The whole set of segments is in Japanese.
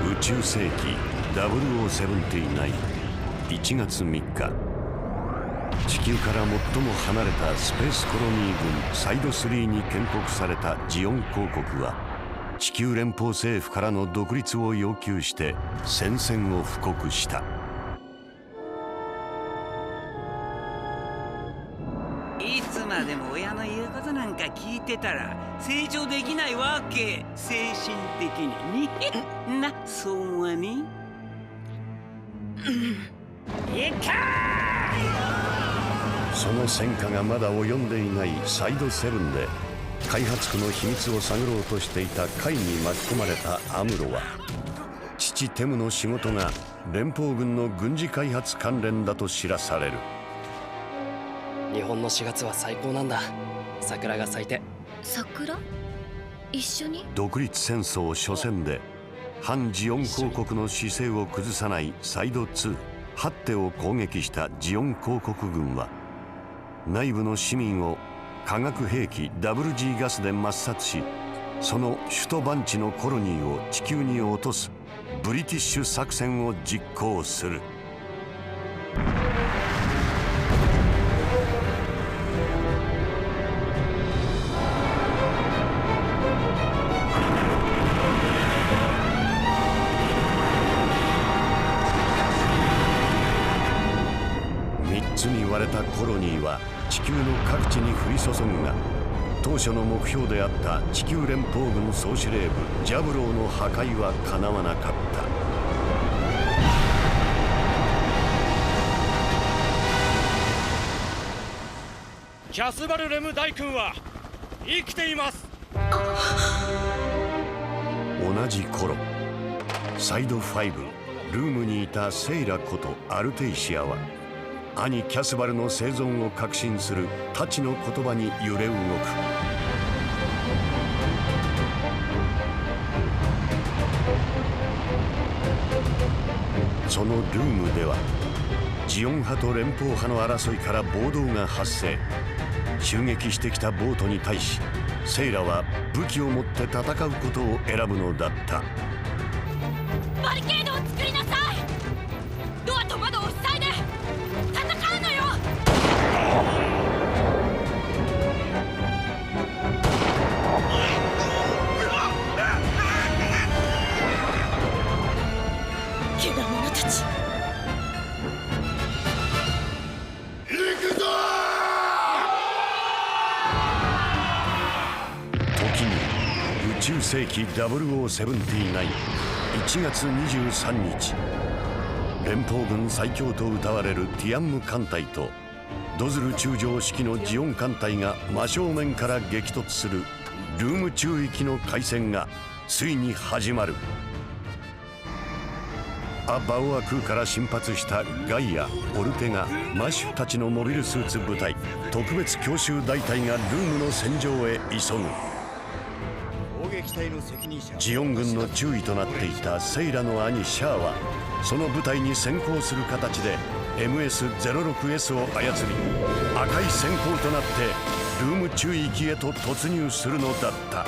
宇宙世紀0079 1月3日、地球から最も離れたスペースコロニー軍サイド3に建国されたジオン公国は、地球連邦政府からの独立を要求して宣戦を布告した。いつまでも親の言うことなんか聞いてたら成長できないわけ。精神的にな、そう思わねえ。いかその戦果がまだ及んでいないサイド7で開発区の秘密を探ろうとしていたカイに巻き込まれたアムロは、父テムの仕事が連邦軍の軍事開発関連だと知らされる。日本の4月は最高なんだ。桜が咲いて。桜？一緒に？独立戦争初戦で反ジオン公国の姿勢を崩さないサイド2ハッテを攻撃したジオン公国軍は、内部の市民を化学兵器 WG ガスで抹殺し、その首都番地のコロニーを地球に落とすブリティッシュ作戦を実行する。3つに割れたコロニーは地球の各地に降り注ぐが、当初の目標であった地球連邦軍総司令部ジャブローの破壊はかなわなかった。キャスバル・レム大君は生きています。同じ頃、サイド5ルームにいたセイラことアルテイシアは、兄キャスバルの生存を確信するタチの言葉に揺れ動く。そのルームではジオン派と連邦派の争いから暴動が発生。襲撃してきたボートに対しセイラは武器を持って戦うことを選ぶのだった。バリケードを作りなさい。ドアと窓を塞いで戦うのよ。怪我者たち。行くぞー！時に宇宙世紀0079 1月23日、連邦軍最強と謳われるティアンム艦隊とドズル中将指揮のジオン艦隊が真正面から激突するルーム中域の海戦がついに始まる。ア・バオア空から進発したガイア、オルテガ、マシュたちのモビルスーツ部隊特別強襲大隊がルームの戦場へ急ぐ。ジオン軍の中尉となっていたセイラの兄シャアは、その部隊に先行する形で MS-06S を操り、赤い閃光となってルーム中域へと突入するのだった。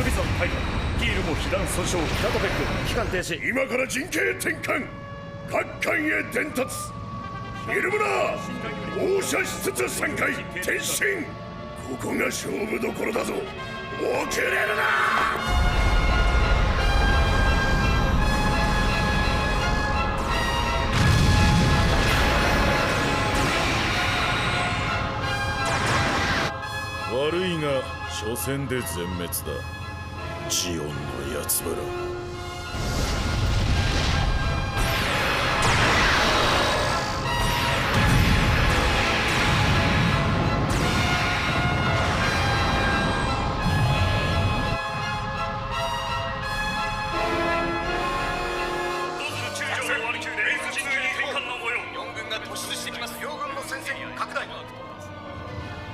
ビゾン大破。キールも被弾損傷。ダトベック期間停止。今から陣形転換、各艦へ伝達。イルムナー、放射しつつ3回転進。ここが勝負どころだぞ。遅れるな。悪いが初戦で全滅だ。ジオンのやつら。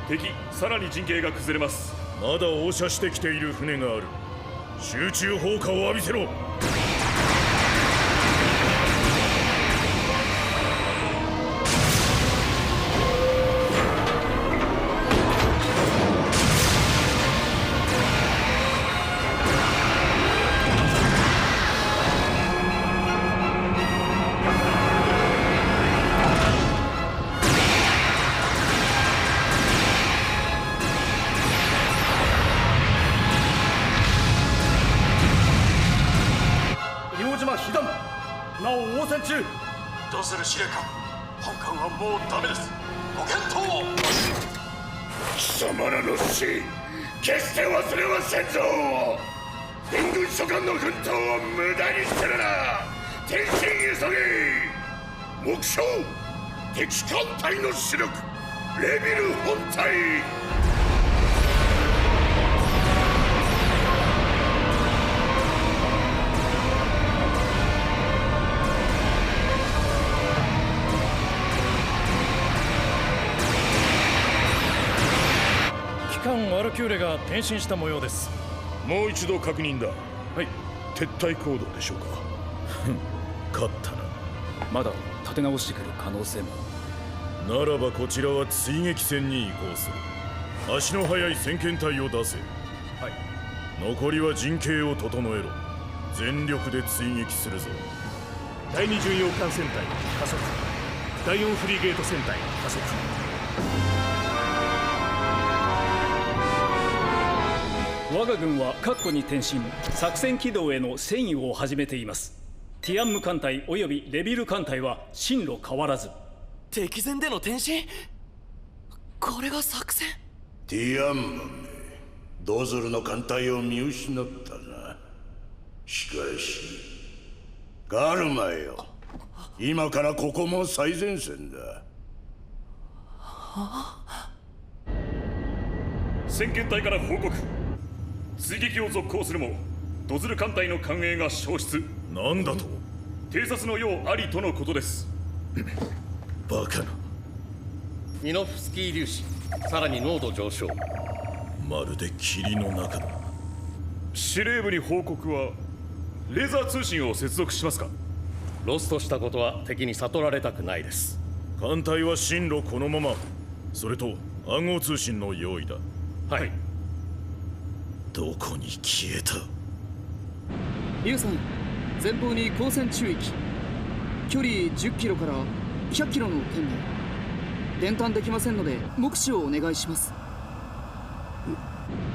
敵、さらに陣形が崩れます。まだ応射してきている船がある。集中砲火を浴びせろ。どうする司令官。本艦はもうダメです。ご検討を。貴様らの死、決して忘れはせんぞ。援軍諸艦の奮闘を無駄にするな。転進急げ。目標、敵艦隊の主力レビル本体。機関ワルキューレが転進した模様です。もう一度確認だ。はい。撤退行動でしょうか。勝ったな。まだ立て直してくる可能性も。ならばこちらは追撃戦に移行する。足の速い先遣隊を出せ。はい。残りは陣形を整えろ。全力で追撃するぞ。第2巡洋艦戦隊加速。第4フリゲート戦隊加速。我が軍は確固に転進、作戦軌道への遷移を始めています。ティアンム艦隊およびレビル艦隊は進路変わらず。敵前での転進？これが作戦？ティアンムめ、ドズルの艦隊を見失ったな。しかしガルマよ、今からここも最前線だ。先遣隊から報告。追撃を続行するもドズル艦隊の艦影が消失。なんだと？偵察の用ありとのことです。バカな。ミノフスキー粒子、さらに濃度上昇。まるで霧の中だ。司令部に報告はレーザー通信を接続しますか？ロストしたことは敵に悟られたくないです。艦隊は進路このまま。それと暗号通信の用意だ。はい。どこに消えた？リュウさん、前方に光線中域、距離10キロから100キロの圏内。伝達できませんので目視をお願いします。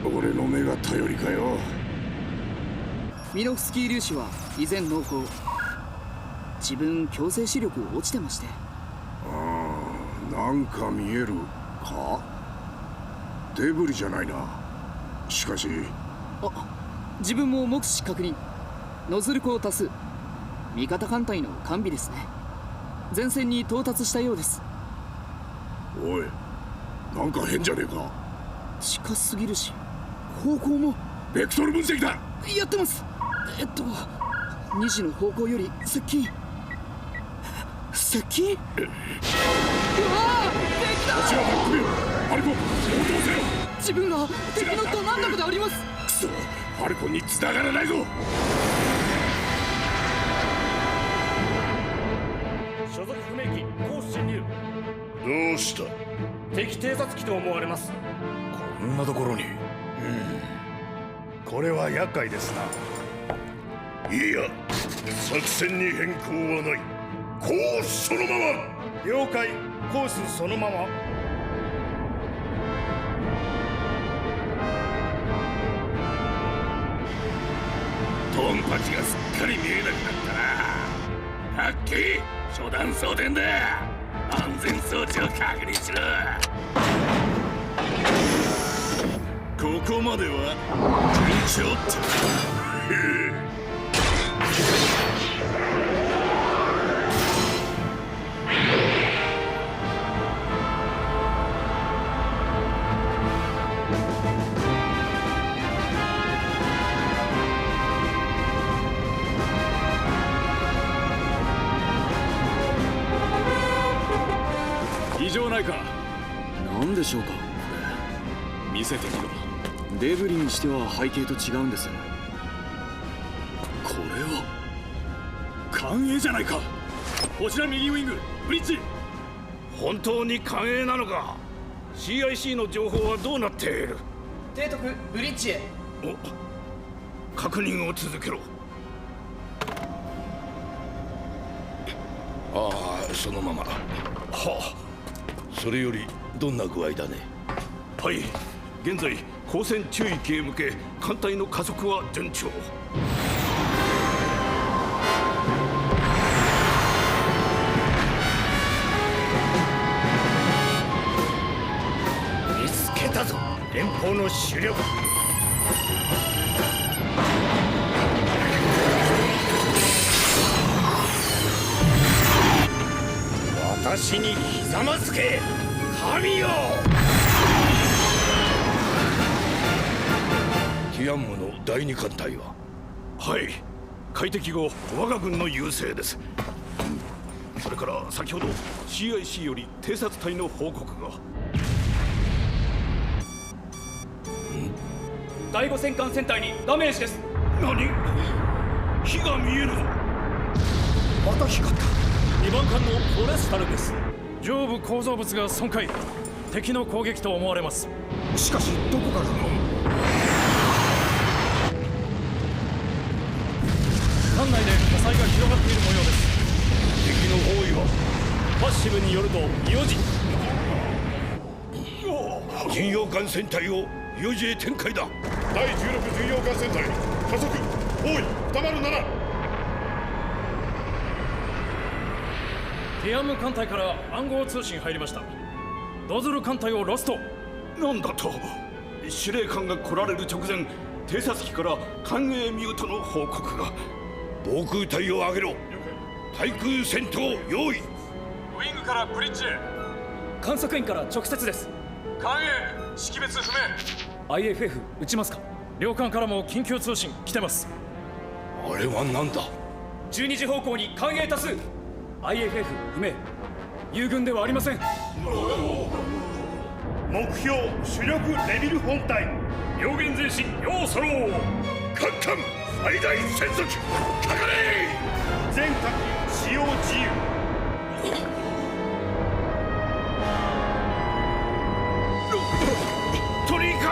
俺の目が頼りかよ。ミノフスキー粒子は以前濃厚。自分強制視力落ちてまして。なんか見えるか？デブリじゃないな。しかし、自分も目視確認。ノズルコを足す。味方艦隊の完備ですね。前線に到達したようです。おい、なんか変じゃねえか。近すぎるし、方向もベクトル分析だ。やってます。2時の方向より接近。接近？うわー、敵だ。こちらバックビル。ファルコン、応答せよ。自分が敵のど真ん中であります。クソ、ファルコンに繋がらないぞ。所属不明機コース進入。どうした？敵偵察機と思われます。こんなところに。これは厄介ですな。いや、作戦に変更はない。コースそのまま。了解。コースそのまま。トンパチがすっかり見えなくなったな。はっきり初段装填だ。安全装置を確認しろ。ここまでは順調って。異常ないか。なんでしょうか、これ。見せてみろ。デブリにしては背景と違うんです。これは艦影じゃないか。こちら右ウイング、ブリッジ。本当に艦影なのか。 CIC の情報はどうなっている。提督、ブリッジへ。お、確認を続けろ。ああ、そのまま。はあ、それよりどんな具合だね。はい、現在交戦中域へ向け艦隊の加速は順調。見つけたぞ、連邦の主力。私にひざまずけ、神よ。ティアンムの第二艦隊は。はい、快適後我が軍の優勢です。それから先ほど CIC より偵察隊の報告が。第5戦艦船体にダメージです。何、火が見えるぞ。また光った。2番艦のフォレスタルです。上部構造物が損壊。敵の攻撃と思われます。しかしどこからの。艦内で火災が広がっている模様です。敵の方位は。パッシブによると4時。巡洋艦船隊を4時へ展開だ。第16巡洋艦船隊加速方位207。ティアンム艦隊から暗号通信入りました。ドズル艦隊をロスト。なんだと。司令官が来られる直前、偵察機から艦影ミュートの報告が。防空隊を上げろ。対空戦闘用意。ウイングからブリッジへ。観測員から直接です。艦影識別不明。 IFF 撃ちますか。両艦からも緊急通信来てます。あれは何だ。12時方向に艦影多数。IFF 不明。友軍ではありません。目標主力レビル本体。両舷前進要ソロー。艦艦最大戦速かかれ。全艦機使用自由。鳥風。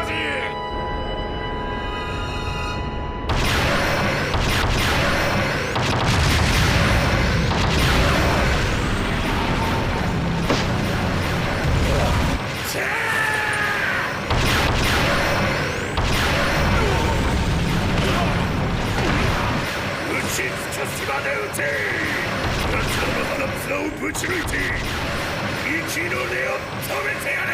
島で撃て。夏の花綱をぶち抜いて息の根を止めてやれ。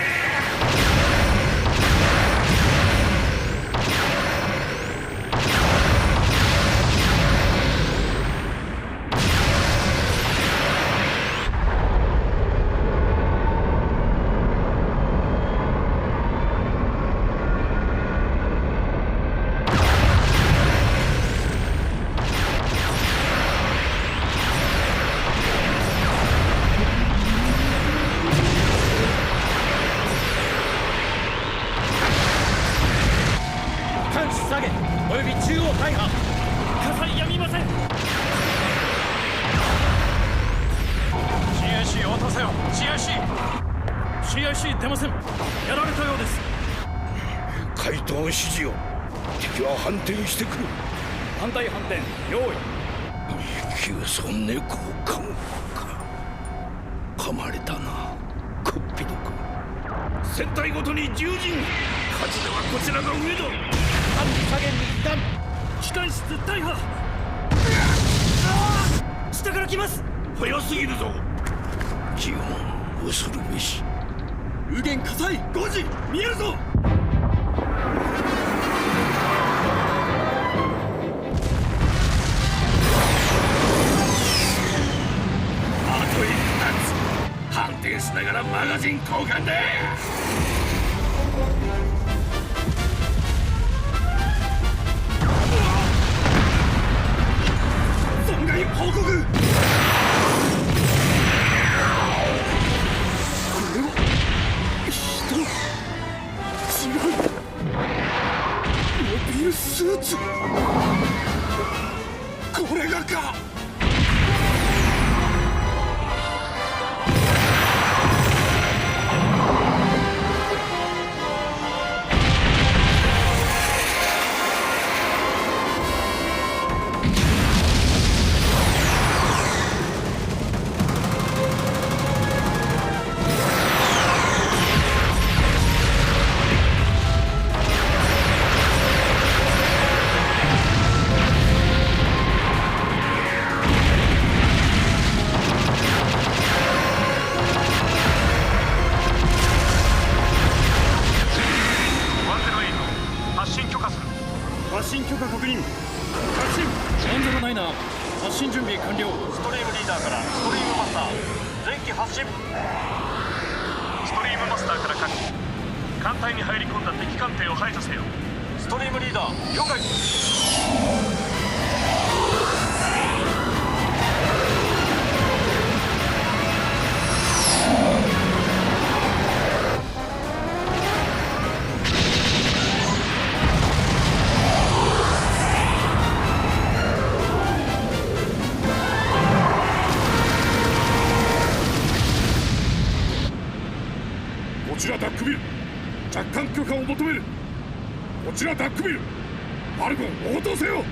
CIC 出ません。やられたようです。回答指示を。敵は反転してくる。反対反転用意。急走猫か噛まれたな、こっぴどく。戦隊ごとに10陣。火事ではこちらが上だ。反左舷に被弾。機関室大破。下から来ます。早すぎるぞ。ジオン恐るべし。右舷火災5時見えるぞ。あと一発。反転しながらマガジン交換だ。損害報告。これは人違う。モビルスーツ。これがか。発進許可確認。発進。109発進準備完了。ストリームリーダーからストリームマスター前期発進。ストリームマスターから各艦隊に入り込んだ敵艦艇を排除せよ。ストリームリーダー了解。こちらダックビル、着艦許可を求める。こちらダックビル、ファルコン応答せよ。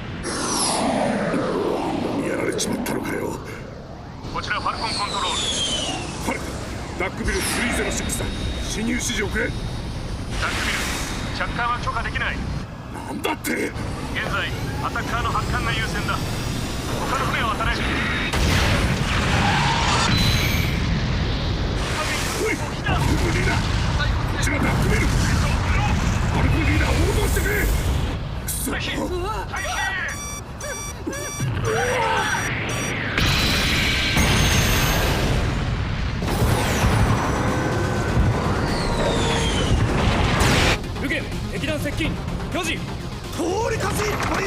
やられちまったのかよ。こちらファルコンコントロール。ファルコン、ダックビル306だ。侵入指示をくれ。ダックビル、着艦は許可できない。なんだって。現在アタッカーの発艦が優先だ。他の船を当たれ。おい、ダックビルリーダー、こちらダックビル、ファルコンリーダー応答してくれ。くそ。右舷敵弾接近。4時。通り風いっぱい。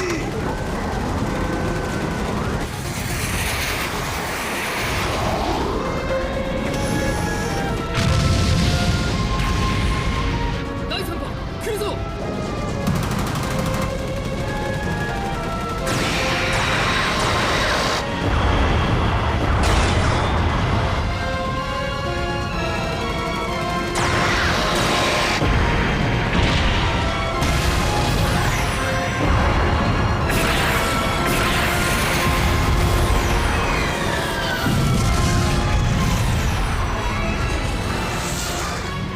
第3波来るぞ。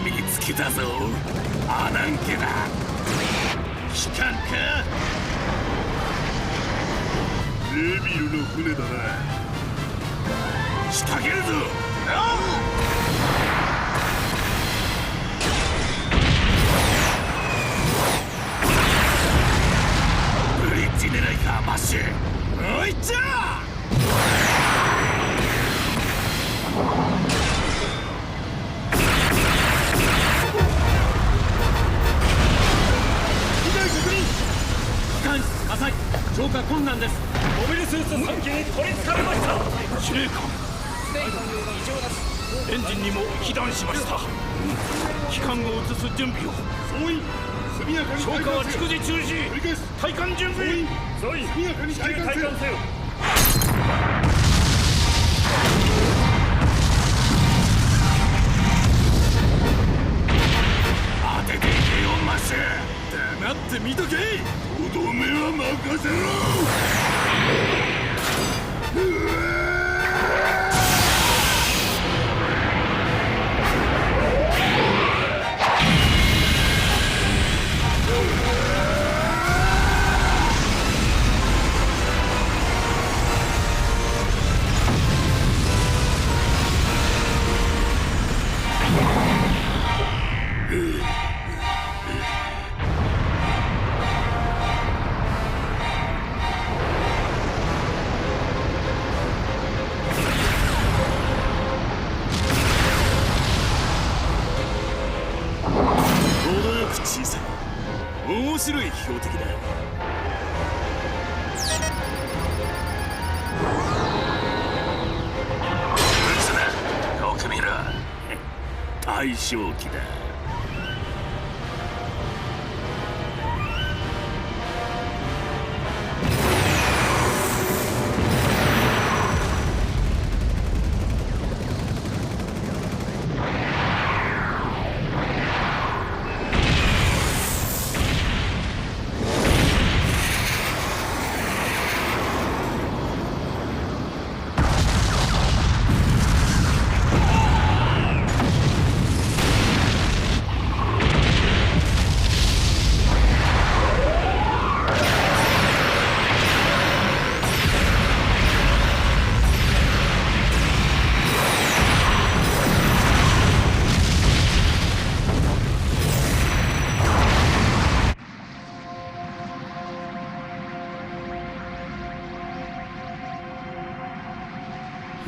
見つけたぞ、アナン家だ。機関か。レビルの船だな。仕掛けるぞ。ブリッジ狙いか、マッシュ。おいっちゃ火災消火困難です。モビルスーツ3機に取りつかれました。司令官、エンジンにも被弾しました。機関を移す準備を。総員、速やかに消火は逐次中止。体幹準備。総員、速やかに体幹せよ。当てていけよ、マせ。黙って見とけ。とどめは任せろ。小さい面白い標的だ。撃つな。よく見ろ。大正気だ。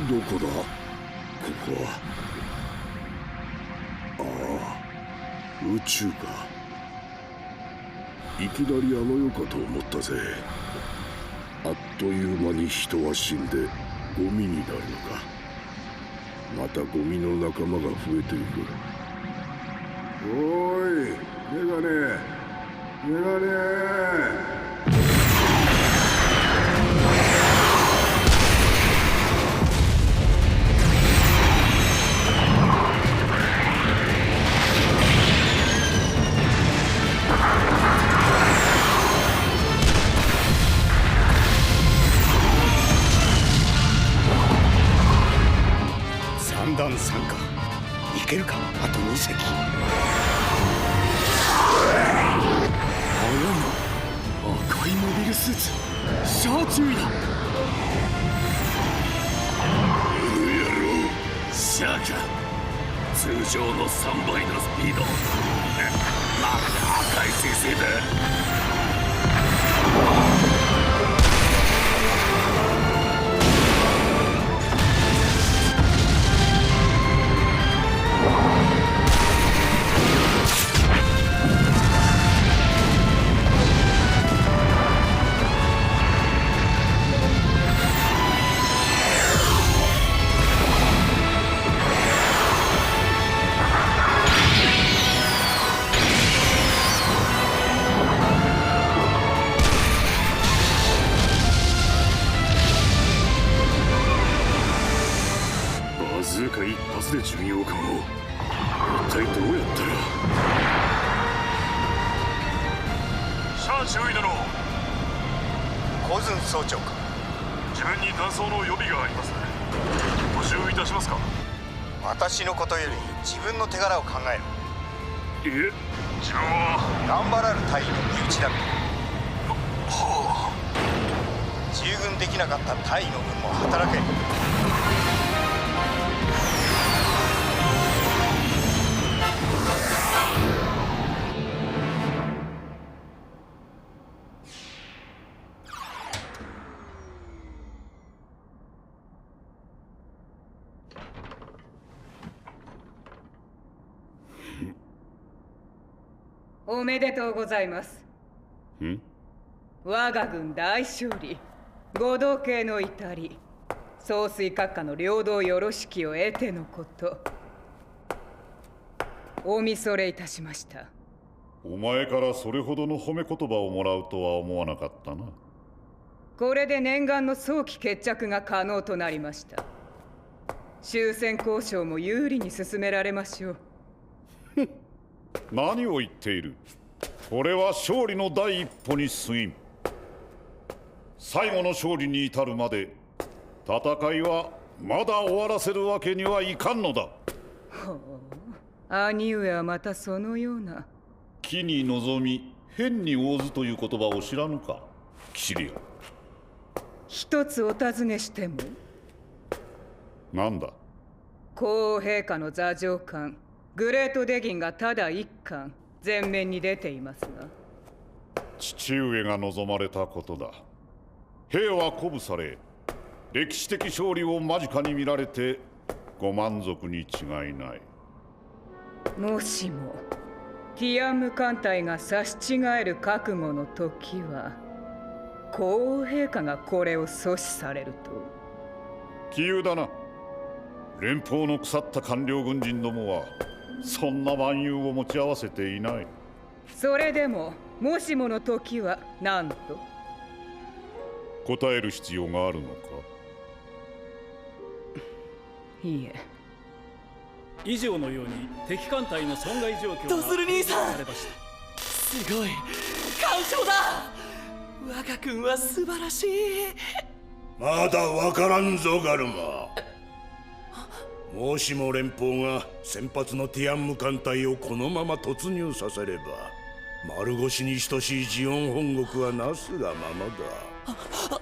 どこだここは。ああ、宇宙か。いきなりあの世かと思ったぜ。あっという間に人は死んでゴミになるのか。またゴミの仲間が増えていく。おーい、メガネメガネ。三段参加いけるか。あと2隻。早いな。赤いモビルスーツ。シャア注意だ。野郎。シャアか。通常の3倍のスピード。まだ赤い彗星だ。バズーカ一発で巡洋艦を。一体どうやったら。シャア中尉殿。コズン総長か。自分に断層の予備があります。補充いたしますか。私のことより自分の手柄を考えろ。いえ、自分はガンバラル大尉の身内だ。はあ。従軍できなかった大尉の分も働け。おめでとうございます。我が軍大勝利。五道系の至り。総帥閣下の領土よろしきを得てのこと。お見それいたしました。お前からそれほどの褒め言葉をもらうとは思わなかったな。これで念願の早期決着が可能となりました。終戦交渉も有利に進められましょう。何を言っている。これは勝利の第一歩に過ぎん。最後の勝利に至るまで戦いはまだ終わらせるわけにはいかんのだ。ほう、兄上はまたそのような。機に臨み変に応ずという言葉を知らぬか、キシリア。一つお尋ねしても。なんだ。皇后陛下の座上官グレートデギンがただ一巻前面に出ていますが、父上が望まれたことだ。兵は鼓舞され、歴史的勝利を間近に見られてご満足に違いない。もしもティアンム艦隊が差し違える覚悟の時は、皇后陛下がこれを阻止されると。杞憂だな。連邦の腐った官僚軍人どもはそんな蛮勇を持ち合わせていない。それでももしもの時は何と答える必要があるのか。いいえ。以上のように敵艦隊の損害状況がドズル兄さん、されました。すごい完勝だ。我が軍は素晴らしい。まだわからんぞガルマ。もしも連邦が先発のティアンム艦隊をこのまま突入させれば、丸腰に等しいジオン本国はなすがままだ。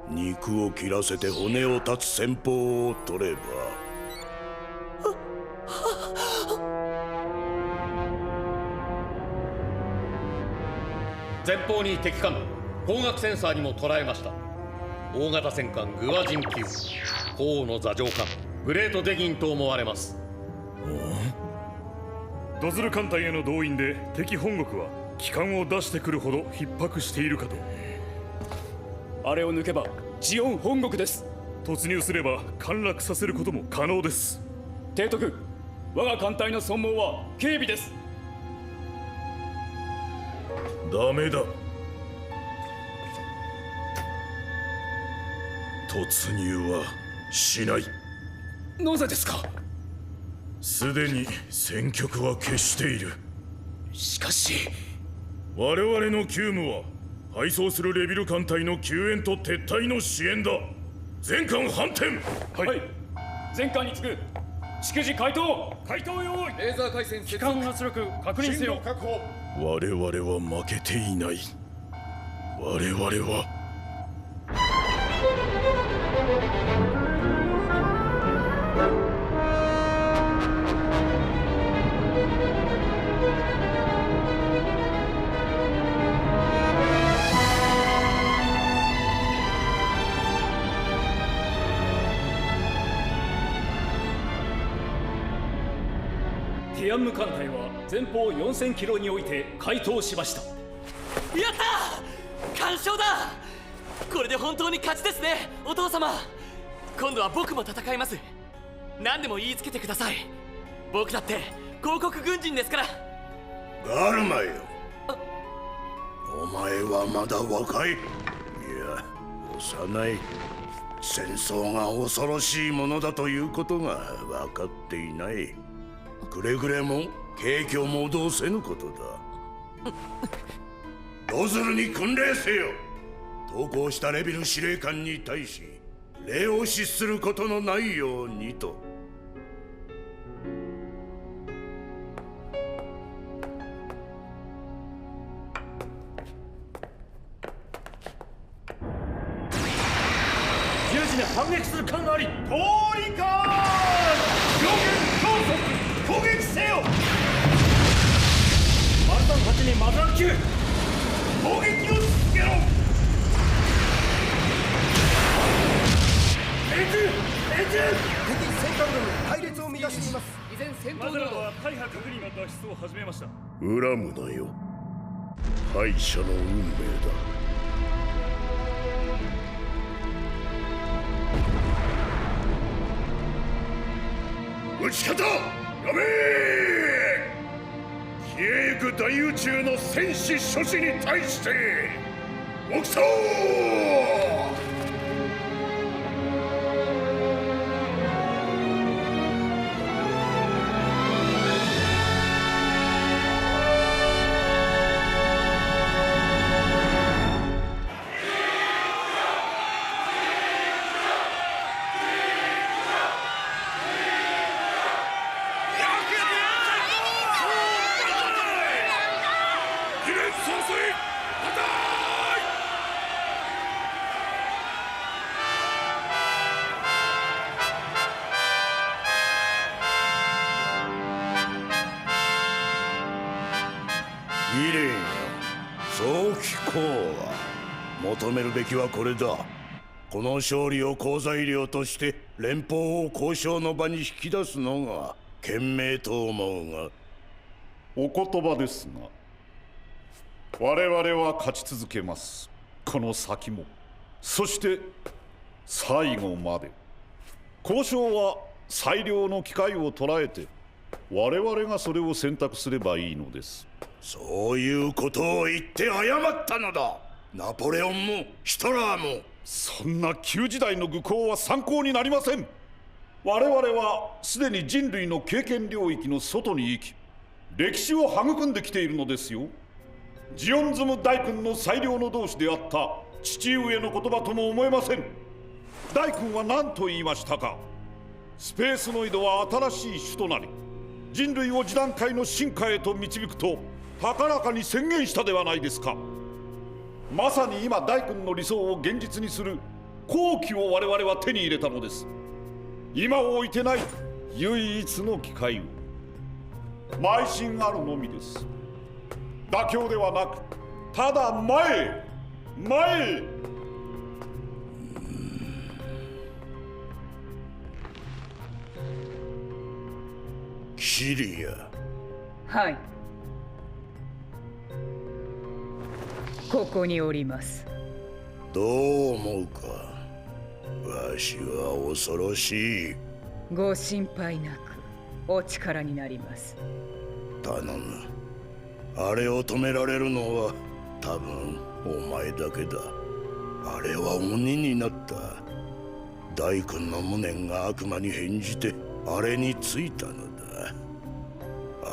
肉を切らせて骨を断つ戦法を取れば。前方に敵艦、光学センサーにも捉えました。大型戦艦グアジン級、皇王の座上艦グレートデギンと思われます。ドズル艦隊への動員で敵本国は旗艦を出してくるほど逼迫しているかと。あれを抜けばジオン本国です。突入すれば陥落させることも可能です。提督、我が艦隊の損耗は軽微です。ダメだ。突入はしない。なぜですか。すでに戦局は決している。しかし我々の急務は敗走するレビル艦隊の救援と撤退の支援だ。全艦反転。はい、全艦につく。逐次回答。回答用意。レーザー回線機関圧力確認せよ。確保。我々は負けていない。我々はティアンム艦隊は前方4000キロにおいて回答しました。やったー、完勝だ。これで本当に勝ちですね、お父様。今度は僕も戦います。何でも言いつけてください。僕だって広告軍人ですから。ガルマよ、お前はまだ若い。いや幼い。戦争が恐ろしいものだということが分かっていない。くれぐれも景気を戻せぬことだ。ドズルに訓令せよ。投降したレビル司令官に対し礼を失することのないようにと。十字に反撃する艦があり、通りか両舷高速攻撃せよ。マルタン8にマズラン9、攻撃を続けろ。敵戦艦軍隊列を乱しています。依然戦闘マズラは大破確認が脱出を始めました。恨むなよ、敗者の運命だ。撃ち方やめ消えゆく大宇宙の戦士諸子に対して黙祷。求めるべきはこれだ。この勝利を好材料として連邦を交渉の場に引き出すのが賢明と思うが。お言葉ですが、我々は勝ち続けます。この先も、そして最後まで。交渉は最良の機会を捉えて、我々がそれを選択すればいいのです。そういうことを言って謝ったのだ。ナポレオンもヒトラーも。そんな旧時代の愚行は参考になりません。我々はすでに人類の経験領域の外に生き、歴史を育んできているのですよ。ジオンズム大君の最良の同志であった父上の言葉とも思えません。大君は何と言いましたか。スペースノイドは新しい種となり、人類を次段階の進化へと導くと高らかに宣言したではないですか。まさに今大君の理想を現実にする好機を我々は手に入れたのです。今を置いてない唯一の機会を。邁進あるのみです。妥協ではなく、ただ前へ前へ。キリア。はい、ここにおります。どう思うか。わしは恐ろしい。ご心配なくお力になります。頼む。あれを止められるのは多分お前だけだ。あれは鬼になった。大君の無念が悪魔に変じてあれについたのだ。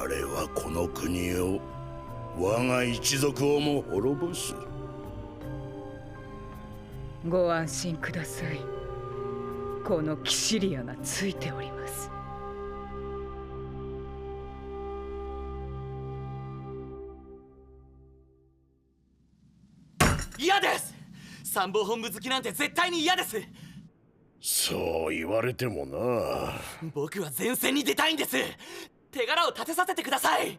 あれはこの国を、我が一族をも滅ぼす。ご安心ください。このキシリアがついております。嫌です。参謀本部好きなんて絶対に嫌です。そう言われてもな。僕は前線に出たいんです。手柄を立てさせてください。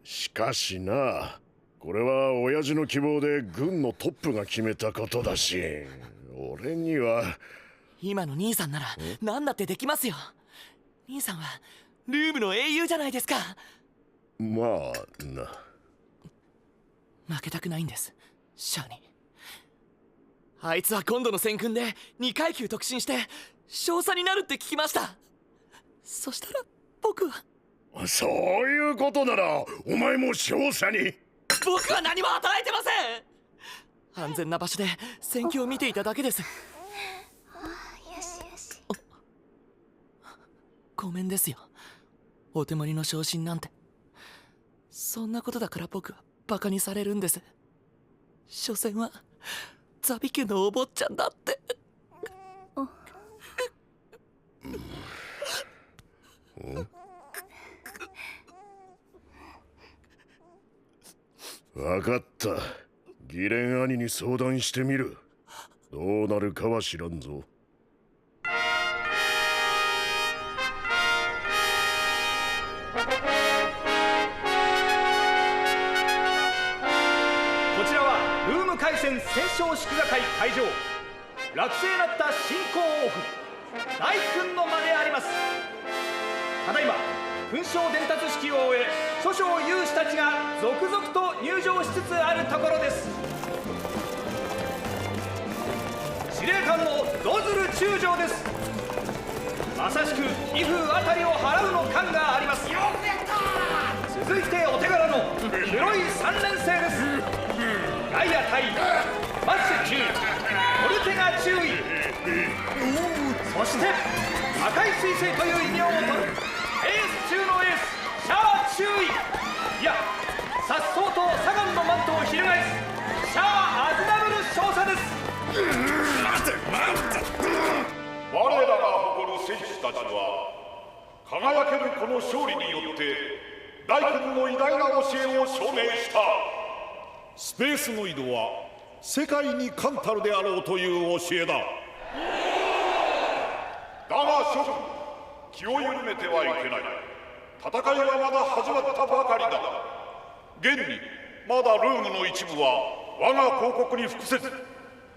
しかしな、これは親父の希望で軍のトップが決めたことだし、俺には。今の兄さんなら何だってできますよ。兄さんはルームの英雄じゃないですか。まあな。負けたくないんです、シャーに。あいつは今度の戦訓で2階級特進して少佐になるって聞きました。そしたら僕は。そういうことならお前も少佐に。僕は何も働いてません。安全な場所で戦況を見ていただけです。ごめんですよ、お手盛りの昇進なんて。そんなことだから僕はバカにされるんです。所詮はザビ家のお坊ちゃんだって。分かった。ギレン兄に相談してみる。どうなるかは知らんぞ。こちらはルーム回戦戦勝祝賀会会場。落成なった新興王府大君の間であります。ただいま勲章伝達式を終え、諸将有志たちが続々と入場しつつあるところです。司令官のドズル中将です。まさしく威風あたりを払うの感があります。続いてお手柄の黒い3年生です。ガイア対マッシュ中、オルテガ注意。そして赤い彗星という異名を取るエース中のエースシャア注意。いや、颯爽とサガンのマントを翻すシャア・アズナブル少佐です。我らが誇る戦士たちは、輝けるこの勝利によって大君の偉大な教えを証明した。スペースノイドは世界に冠たるであろうという教えだ。だが諸君、気を緩めてはいけない。戦いはまだ始まったばかりだ。現にまだルームの一部は我が公国に服せず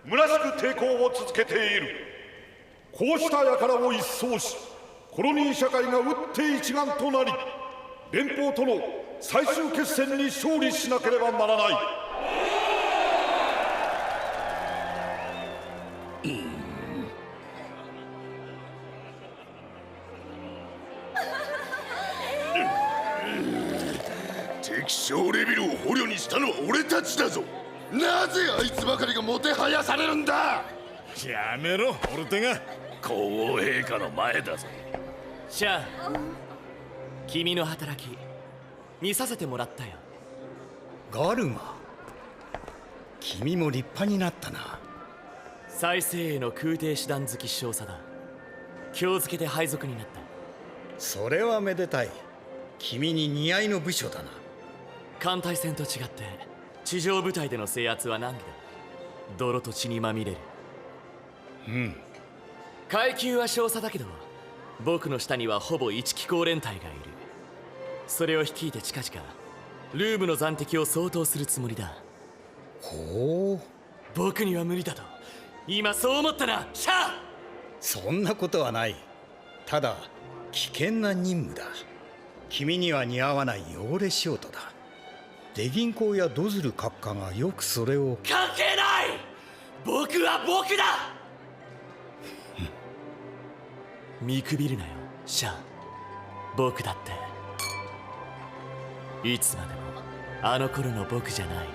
虚しく抵抗を続けている。こうした輩を一掃し、コロニー社会が打って一丸となり、連邦との最終決戦に勝利しなければならない。敵将レビルを捕虜にしたのは俺たちだぞ。なぜあいつばかりがもてはやされるんだ。やめろ、オルテガ。皇后陛下の前だぞ。シャア、君の働き見させてもらったよ。ガルマ、君も立派になったな。再生への空挺師団好き少佐だ。今日付けで配属になった。それはめでたい。君に似合いの部署だな。艦隊戦と違って地上部隊での制圧は難儀だ。泥と血にまみれる。階級は少佐だけど、僕の下にはほぼ一機構連隊がいる。それを率いて近々ルームの残敵を掃討するつもりだ。ほう、僕には無理だと今そう思ったな、シャア。そんなことはない。ただ危険な任務だ。君には似合わない汚れ仕事だ。デギン公やドズル閣下がよくそれを。関係ない。僕は僕だ。見くびるなよ、シャア。僕だっていつまでもあの頃の僕じゃない。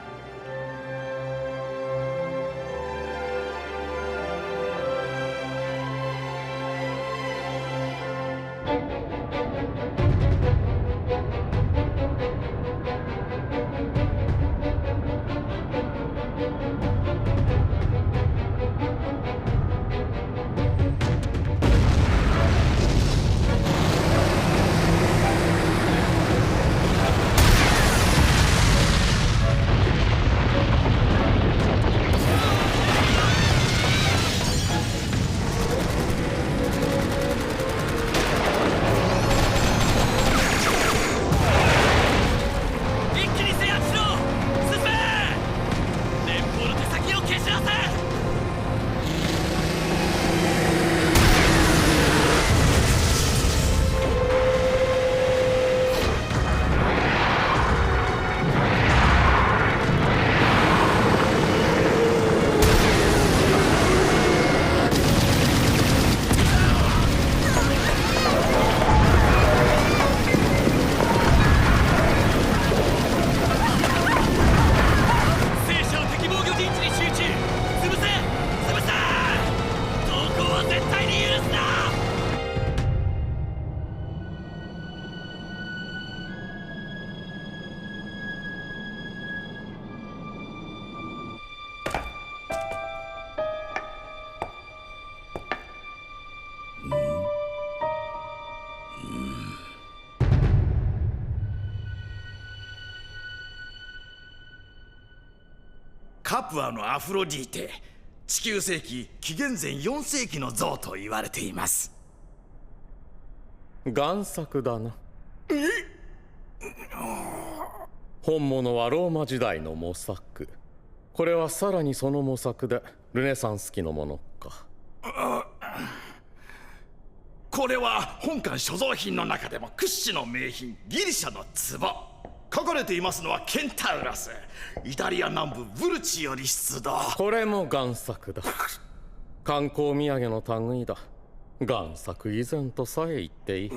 カプアのアフロディーテ、地球世紀紀元前4世紀の像と言われています。贋作だな。本物はローマ時代の模索。これはさらにその模索でルネサンス期のものか。これは本館所蔵品の中でも屈指の名品、ギリシャの壺。書かれていますのはケンタウロス。イタリア南部ブルチより出土。これも贋作だ。観光土産の類だ。贋作以前とさえ言っていい。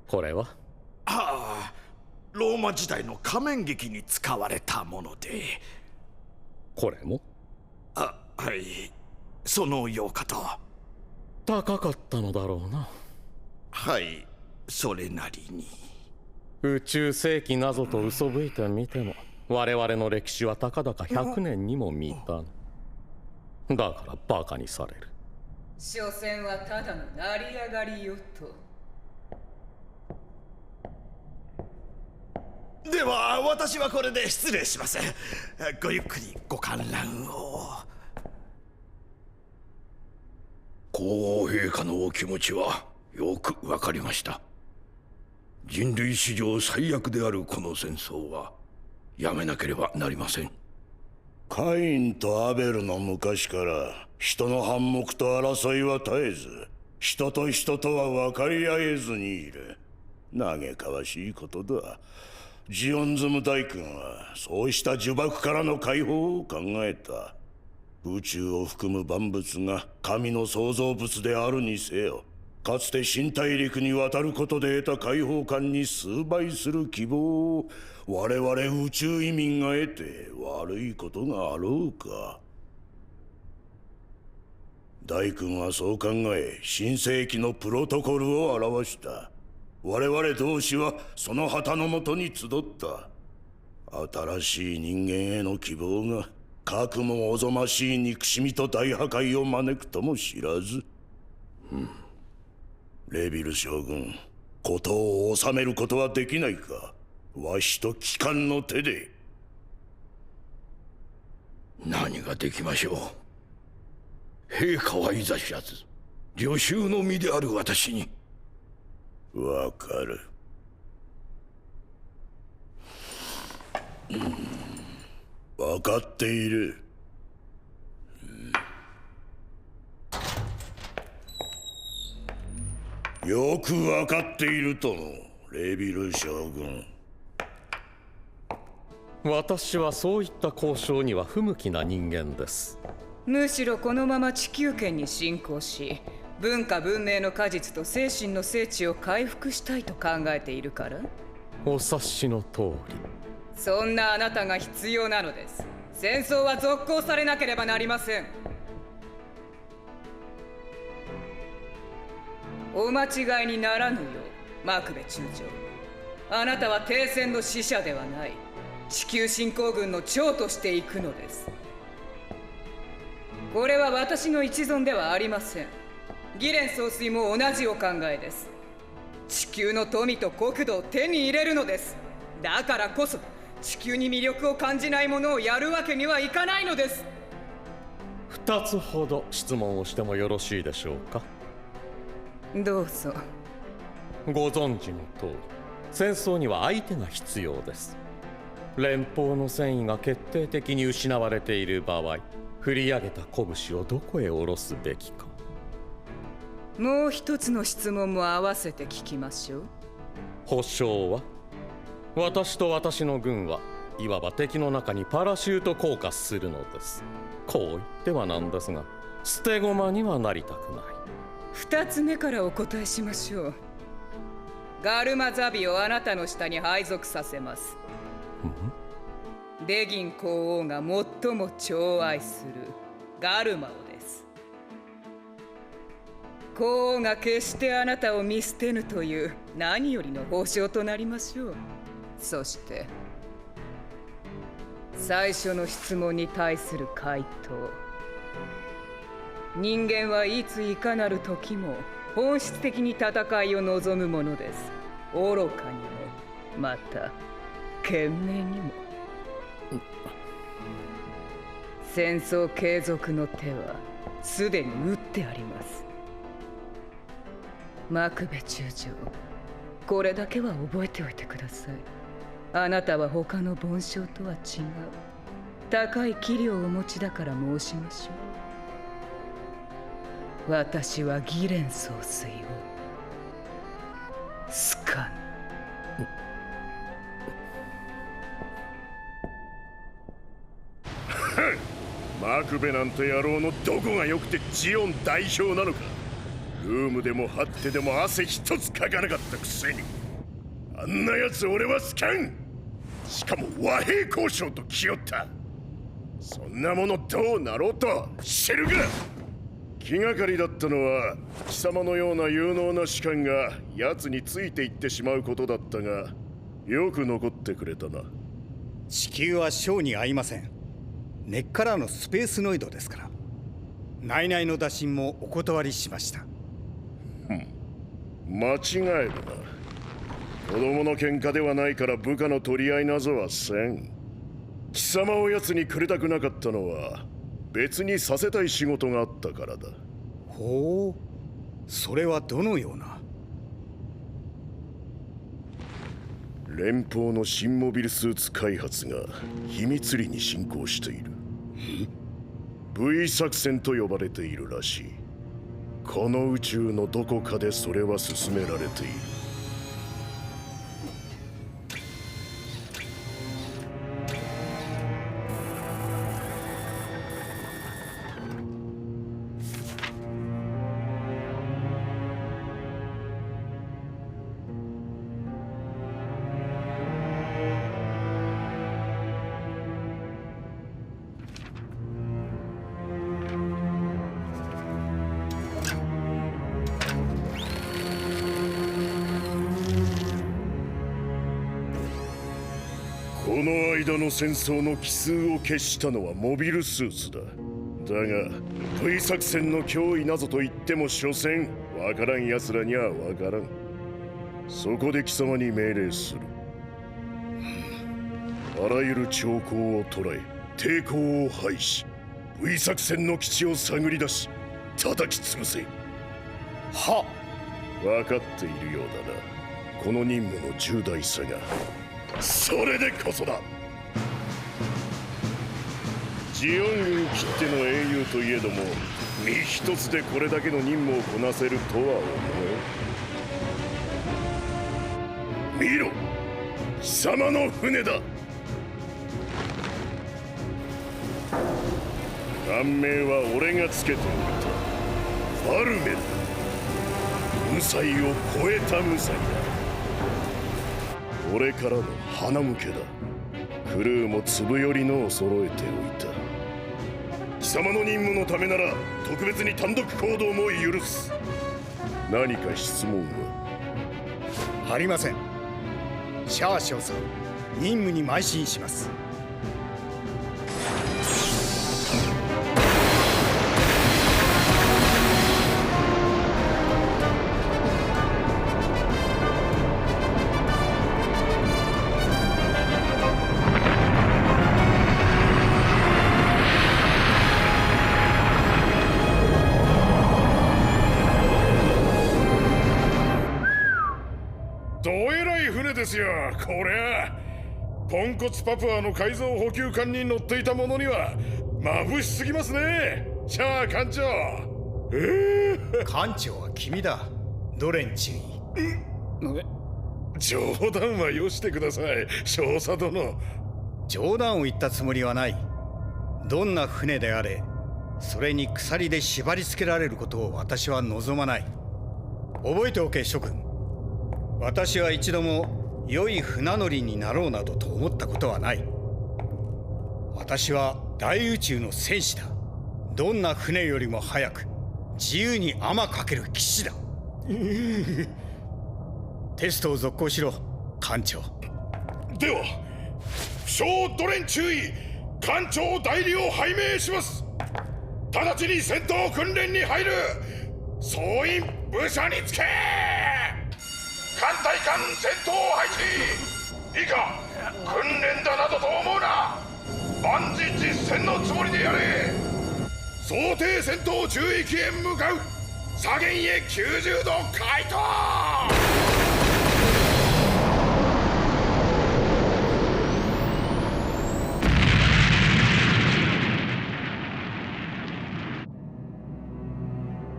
これははあ、ローマ時代の仮面劇に使われたもので。これもはい、そのようかと。高かったのだろうな。はい、それなりに。宇宙世紀なぞと嘘吹いてみても我々の歴史はたかだか100年にも満たん。だからバカにされる。所詮はただの成り上がりよと。では私はこれで失礼します。ごゆっくりご観覧を。皇后陛下のお気持ちはよくわかりました。人類史上最悪であるこの戦争はやめなければなりません。カインとアベルの昔から人の反目と争いは絶えず、人と人とは分かり合えずにいる。嘆かわしいことだ。ジオンズム大君はそうした呪縛からの解放を考えた。宇宙を含む万物が神の創造物であるにせよ、かつて新大陸に渡ることで得た解放感に数倍する希望を我々宇宙移民が得て悪いことがあろうか。大君はそう考え、新世紀のプロトコルを表した。我々同士はその旗のもとに集った。新しい人間への希望がかくもおぞましい憎しみと大破壊を招くとも知らず。レビル将軍、事を収めることはできないか。わしと機関の手で。何ができましょう。陛下はいざ知らず、助手の身である私に。わかる。わかっている。よくわかっているとも、レビル将軍。私はそういった交渉には不向きな人間です。むしろこのまま地球圏に侵攻し、文化文明の果実と精神の聖地を回復したいと考えているから。お察しの通り。そんなあなたが必要なのです。戦争は続行されなければなりません。お間違いにならぬよう、マクベ中将。あなたは停戦の使者ではない。地球侵攻軍の長として行くのです。これは私の一存ではありません。ギレン総帥も同じお考えです。地球の富と国土を手に入れるのです。だからこそ地球に魅力を感じないものをやるわけにはいかないのです。2つほど質問をしてもよろしいでしょうか。どうぞ。ご存知の通り、戦争には相手が必要です。連邦の戦意が決定的に失われている場合、振り上げた拳をどこへ下ろすべきか。もう一つの質問も合わせて聞きましょう。保証は？私と私の軍はいわば敵の中にパラシュート降下するのです。こう言ってはなんですが、捨て駒にはなりたくない。二つ目からお答えしましょう。ガルマザビをあなたの下に配属させます。デギン皇王が最も寵愛するガルマをです。皇王が決してあなたを見捨てぬという何よりの報奨となりましょう。そして最初の質問に対する回答。人間はいついかなる時も本質的に戦いを望むものです。愚かにもまた懸命にも。戦争継続の手はすでに打ってあります。マクベ中将、これだけは覚えておいてください。あなたは他の凡将とは違う高い器量をお持ちだから申しましょう。私はギレン総帥を好かぬ。マクベなんて野郎のどこが良くてジオン代表なのか。ルームでも張ってでも汗一つかかなかったくせに、あんなやつ俺は好かん。しかも和平交渉と来よった。そんなものどうなろうと知るか。気がかりだったのは貴様のような有能な士官が奴についていってしまうことだったが、よく残ってくれたな。地球は小に合いません。根っからのスペースノイドですから。内々の打診もお断りしました。間違えるな。子供の喧嘩ではないから部下の取り合いなぞはせん。貴様を奴にくれたくなかったのは別にさせたい仕事があったからだ。ほう、それはどのような。連邦の新モビルスーツ開発が秘密裏に進行している。V 作戦と呼ばれているらしい。この宇宙のどこかでそれは進められている。この間の戦争の奇数を決したのはモビルスーツだ。だが V 作戦の脅威なぞと言っても所詮わからん奴らにはわからん。そこで貴様に命令する。あらゆる兆候を捉え抵抗を排し V 作戦の基地を探り出し叩き潰せ。はっ、分かっているようだな、この任務の重大さが。それでこそだ。ジオン軍きっての英雄といえども身一つでこれだけの任務をこなせるとは思う。見ろ、貴様の船だ。艦名は俺がつけておいたファルメル。無才を超えた無才だ。俺からの花向けだ。クルーも粒よりのを揃えておいた。貴様の任務のためなら特別に単独行動も許す。何か質問は？ありません。シャア少佐、任務に邁進します。どえらい船ですよ、こりゃ。ポンコツパプアの改造補給艦に乗っていた者には眩しすぎますね、シャア艦長。艦長は君だ、ドレンチュイ。冗談はよしてください、少佐殿。冗談を言ったつもりはない。どんな船であれ、それに鎖で縛り付けられることを私は望まない。覚えておけ諸君。私は一度も良い船乗りになろうなどと思ったことはない。私は大宇宙の戦士だ。どんな船よりも早く自由に天かける騎士だ。テストを続行しろ、艦長。では不肖ドレン注意、艦長代理を拝命します。直ちに戦闘訓練に入る。総員武者につけ。艦隊間戦闘配置。いいか、訓練だなどと思うな。万事実践のつもりでやれ。想定戦闘中域へ向かう。左舷へ90度回答。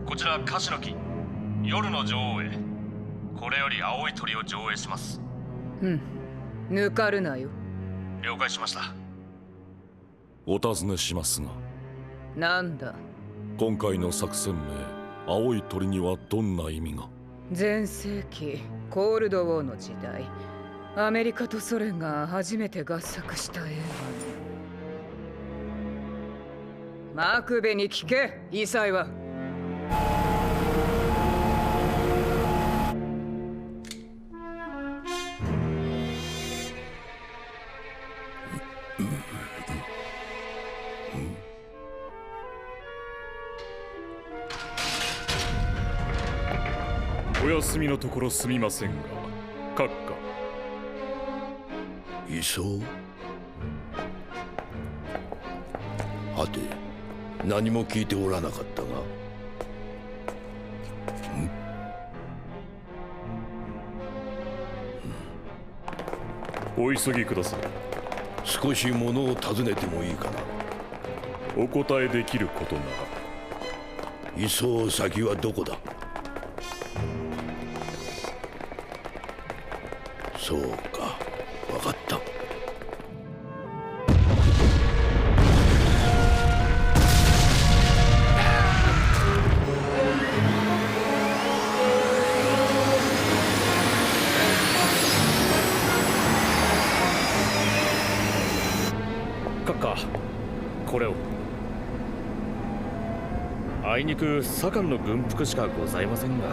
こちら樫の木、夜の女王へ。これより青い鳥を上映します。抜かるなよ。了解しました。お尋ねしますが、なんだ。今回の作戦名青い鳥にはどんな意味が？前世紀コールドウォーの時代、アメリカとソ連が初めて合作した映画。マクベに聞け、イサイは。お休みのところすみませんが、閣下。いそうはて、何も聞いておらなかったが。お急ぎください。少し物を尋ねてもいいかな。お答えできることなら。移送先はどこだ？そうか、分かった。閣下、これを。あいにく左官の軍服しかございませんが。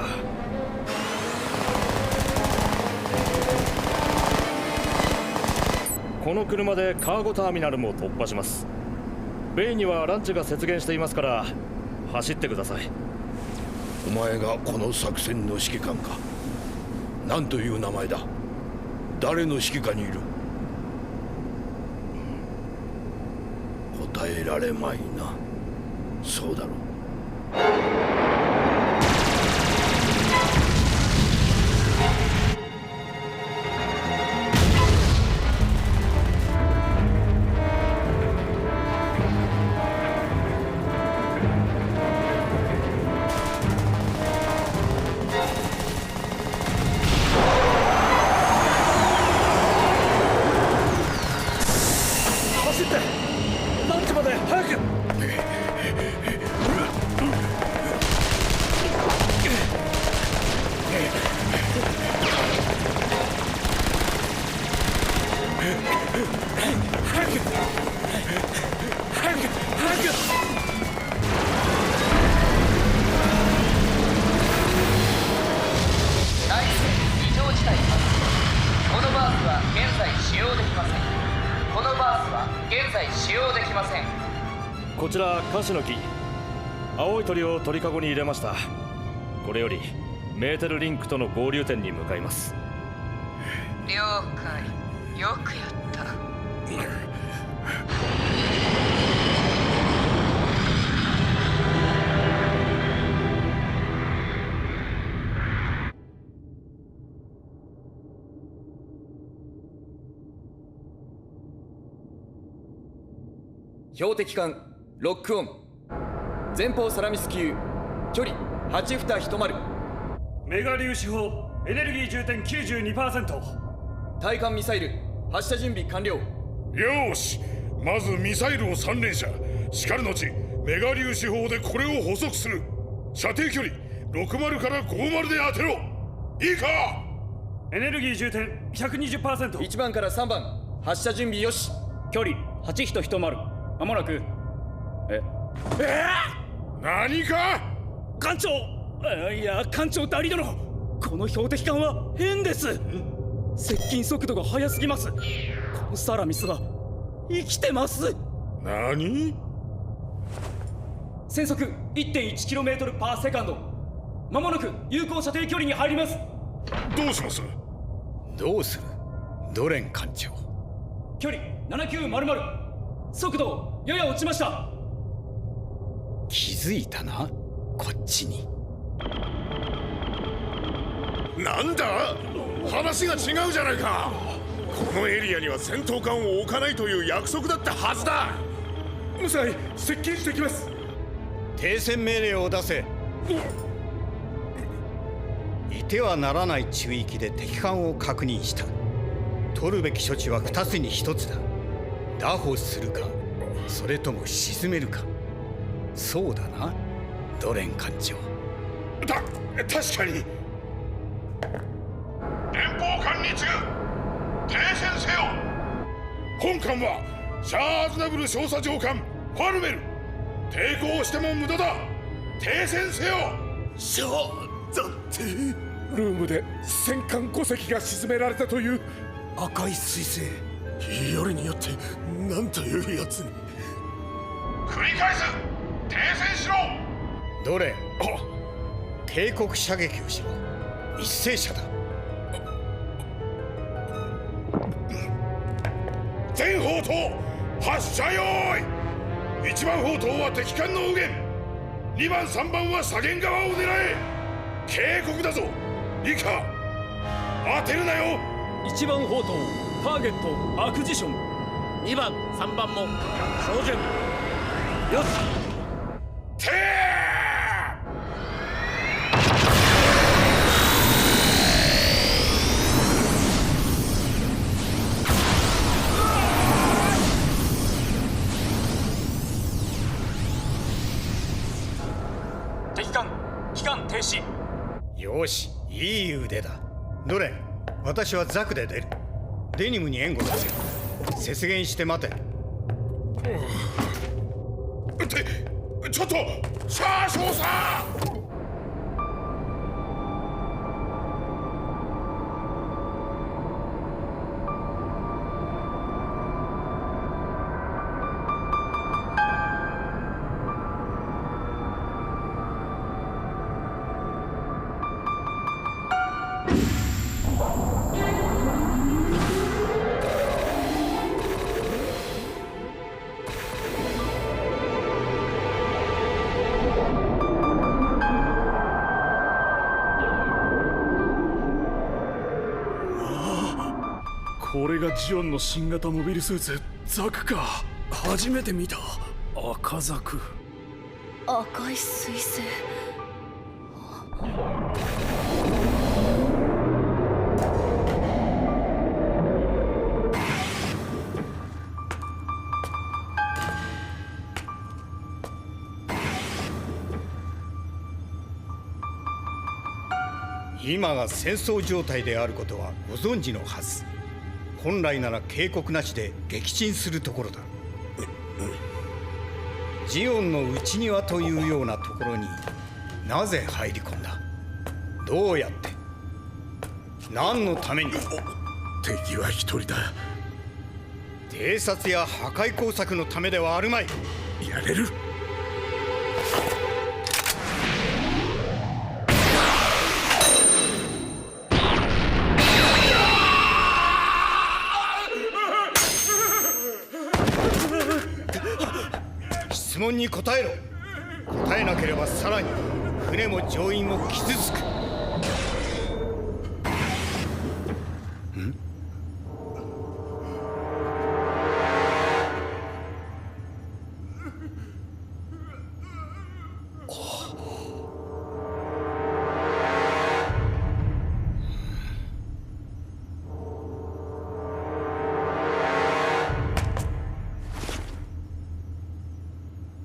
この車でカーゴターミナルも突破します。ベイにはランチが接舷していますから走ってください。お前がこの作戦の指揮官か。何という名前だ？誰の指揮下にいる？答えられまいな。そうだろう。走ってランチまで早く。ナイス異常事態発生。このバースは現在使用できません。このバースは現在使用できません。こちらカシの木。青い鳥を鳥かごに入れました。これよりメーテルリンクとの合流点に向かいます。了解。よくやった。標的艦ロックオン。前方サラミス級距離8蓋10。メガ粒子砲エネルギー充填 92%。 対艦ミサイル発射準備完了。よーし、まずミサイルを3連射。しかる後メガ粒子砲でこれを捕捉する。射程距離60から50で当てろ。いいか？エネルギー充填 120%。 1番から3番発射準備よし。距離8人10。まもなく。何か？艦長、いや艦長ダリ殿、この標的艦は変です。接近速度が速すぎます。このサラミスは生きてます。何？戦速 1.1km パーセカンド。まもなく有効射程距離に入ります。どうします？どうするドレン艦長。距離7900。速度やや落ちました。気づいたな、こっちに。なんだ？話が違うじゃないか。このエリアには戦闘艦を置かないという約束だったはずだ。無罪接近してきます。停戦命令を出せ。いてはならない中域で敵艦を確認した。取るべき処置は2つに1つだ。拿捕するか、それとも沈めるか。そうだな、ドレン艦長。確かに。連邦艦に次ぐ停戦せよ。本艦はシャアーズナブル少佐上艦ファルメル。抵抗しても無駄だ。停戦せよ。シャアだって。ルームで戦艦5隻が沈められたという赤い彗星。よりによって何というやつに。繰り返す。停戦しろ。ドレン、警告射撃をしろ。一斉射だ。全砲塔発射用意。1番砲塔は敵艦の右舷。2番3番は左舷側を狙え。警告だぞ。いいか？当てるなよ。1番砲塔ターゲットアクジション。2番3番も照準。よし。敵艦機関停止。よし、いい腕だ。ドレン、私はザクで出る。デニムに援護出せ。接舷して待て。ちょっとシャー少佐。これがジオンの新型モビルスーツザクか。初めて見た。赤ザク。赤い彗星。今が戦争状態であることはご存知のはず。本来なら警告なしで撃沈するところだ。ジオンの内庭というようなところになぜ入り込んだ？どうやって？何のために？敵は一人だ。偵察や破壊工作のためではあるまい。やれる。質問に答えろ。答えなければさらに船も乗員も傷つく。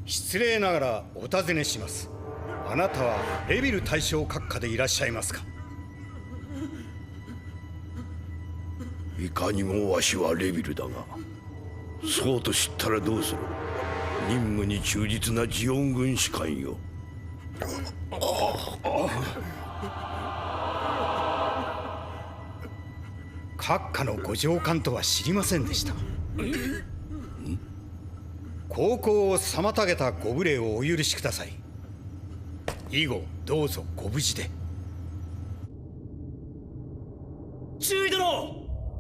失礼ながらお尋ねします。あなたはレビル大将閣下でいらっしゃいますか？いかにもわしはレビルだが、そうと知ったらどうする。任務に忠実なジオン軍士官よ。閣下のご上官とは知りませんでした。航行を妨げたご無礼をお許しください。以後どうぞご無事で。注意殿、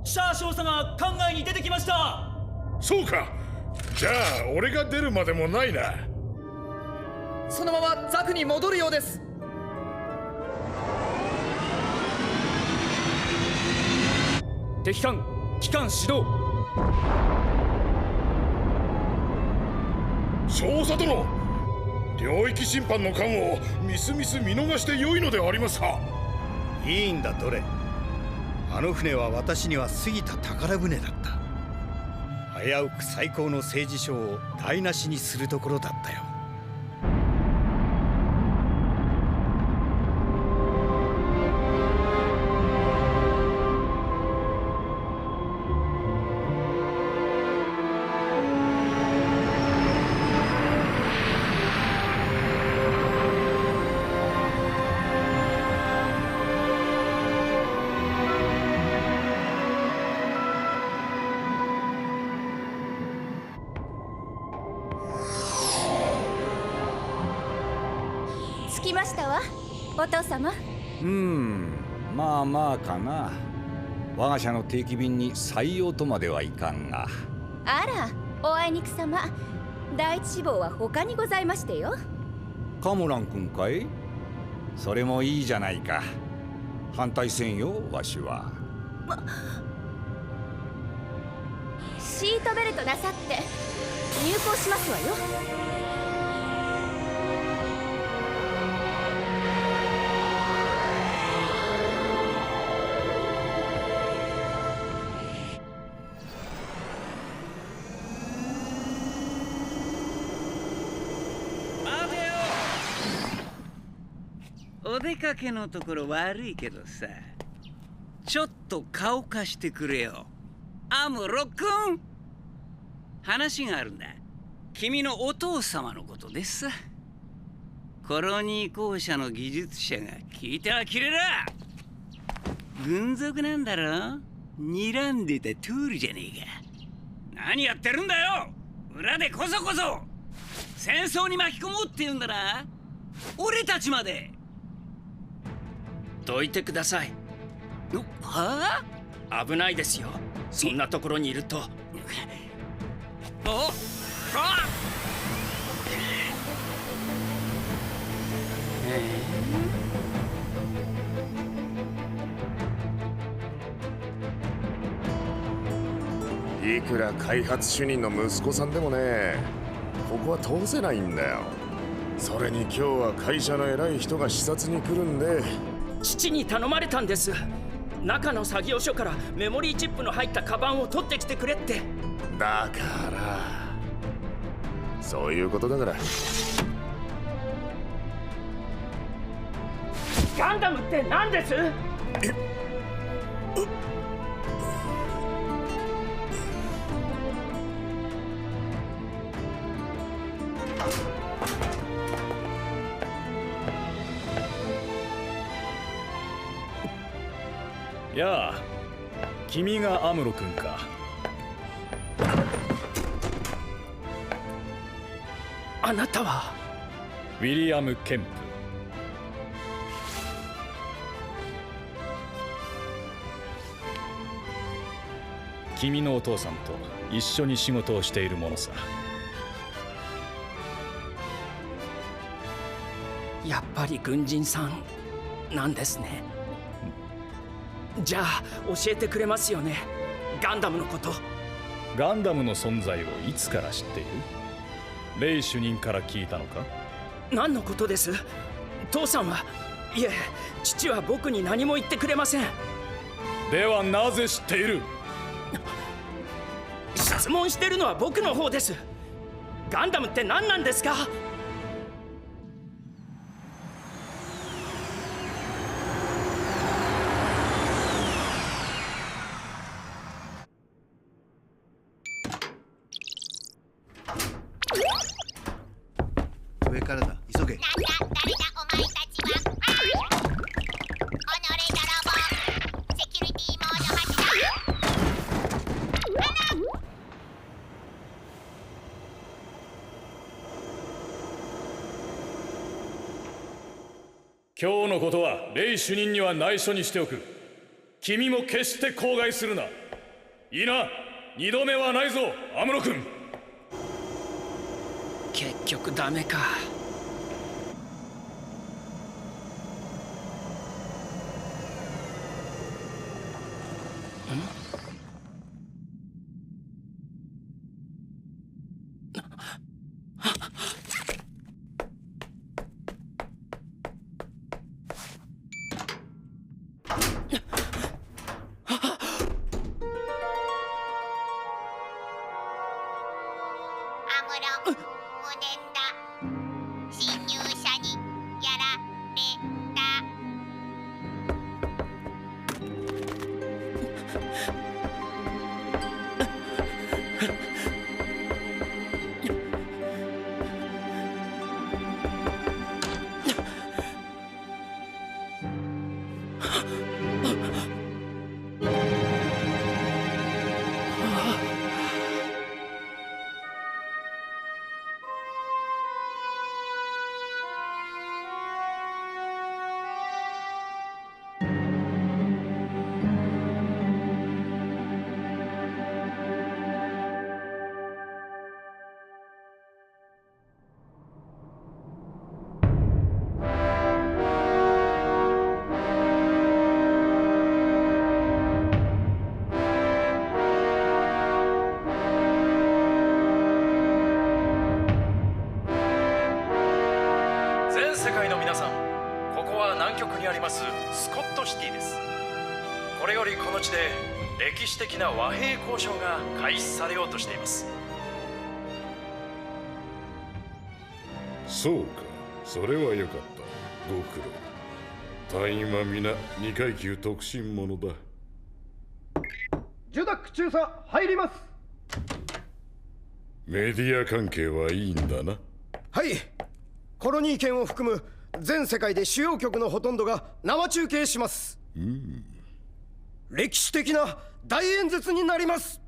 シャー少佐が艦外に出てきました。そうか。じゃあ俺が出るまでもないな。そのままザクに戻るようです。敵艦機関始動。少佐殿、領域侵犯の艦をみすみす見逃してよいのでありますか。いいんだドレ。あの船は私には過ぎた宝船だった。危うく最高の政治賞を台無しにするところだったよ。着きましたわ、お父様。まあまあかな。我が社の定期便に採用とまではいかんが。あら、おあいにくさま。第一志望は他にございましてよ。カムラン君かい？それもいいじゃないか。反対せんよ、わしは。シートベルトなさって入港しますわよ。お出かけのところ悪いけどさ、ちょっと顔貸してくれよ。アムロ君、話があるんだ。君のお父様のことですさ。コロニー公社の技術者が聞いてはきれら。軍属なんだろ。睨んでた通りじゃねえか。何やってるんだよ。裏でこそこそ戦争に巻き込もうって言うんだな。俺たちまで。どいてください。はあ？危ないですよ、そんなところにいると。おっ、いくら開発主任の息子さんでもね、ここは通せないんだよ。それに今日は会社の偉い人が視察に来るんで。父に頼まれたんです。中の作業所からメモリーチップの入ったカバンを取ってきてくれって。だからそういうことだから。ガンダムって何です？やあ、君がアムロ君か。あなたは？ウィリアム・ケンプ。君のお父さんと一緒に仕事をしているものさ。やっぱり軍人さんなんですね。じゃあ教えてくれますよね、ガンダムのこと。ガンダムの存在をいつから知っている？レイ主任から聞いたのか？何のことです？父さんは、いえ、父は僕に何も言ってくれません。ではなぜ知っている？質問してるのは僕の方です。ガンダムって何なんですか？上からだ、急げ。なんだ、誰だお前たちは。己泥棒。セキュリティモード発動。今日のことはレイ主任には内緒にしておく。君も決して口外するな。いいな、二度目はないぞ、アムロ君。結局ダメか。アムロ、無念だ。侵入者にやられた。全世界の皆さん、ここは南極にありますスコットシティです。これよりこの地で歴史的な和平交渉が開始されようとしています。そうか、それはよかった。ご苦労。隊員は皆2階級特進者だ。ジュダック中佐入ります。メディア関係はいいんだな。はい。コロニー圏を含む全世界で主要局のほとんどが生中継します。歴史的な大演説になります。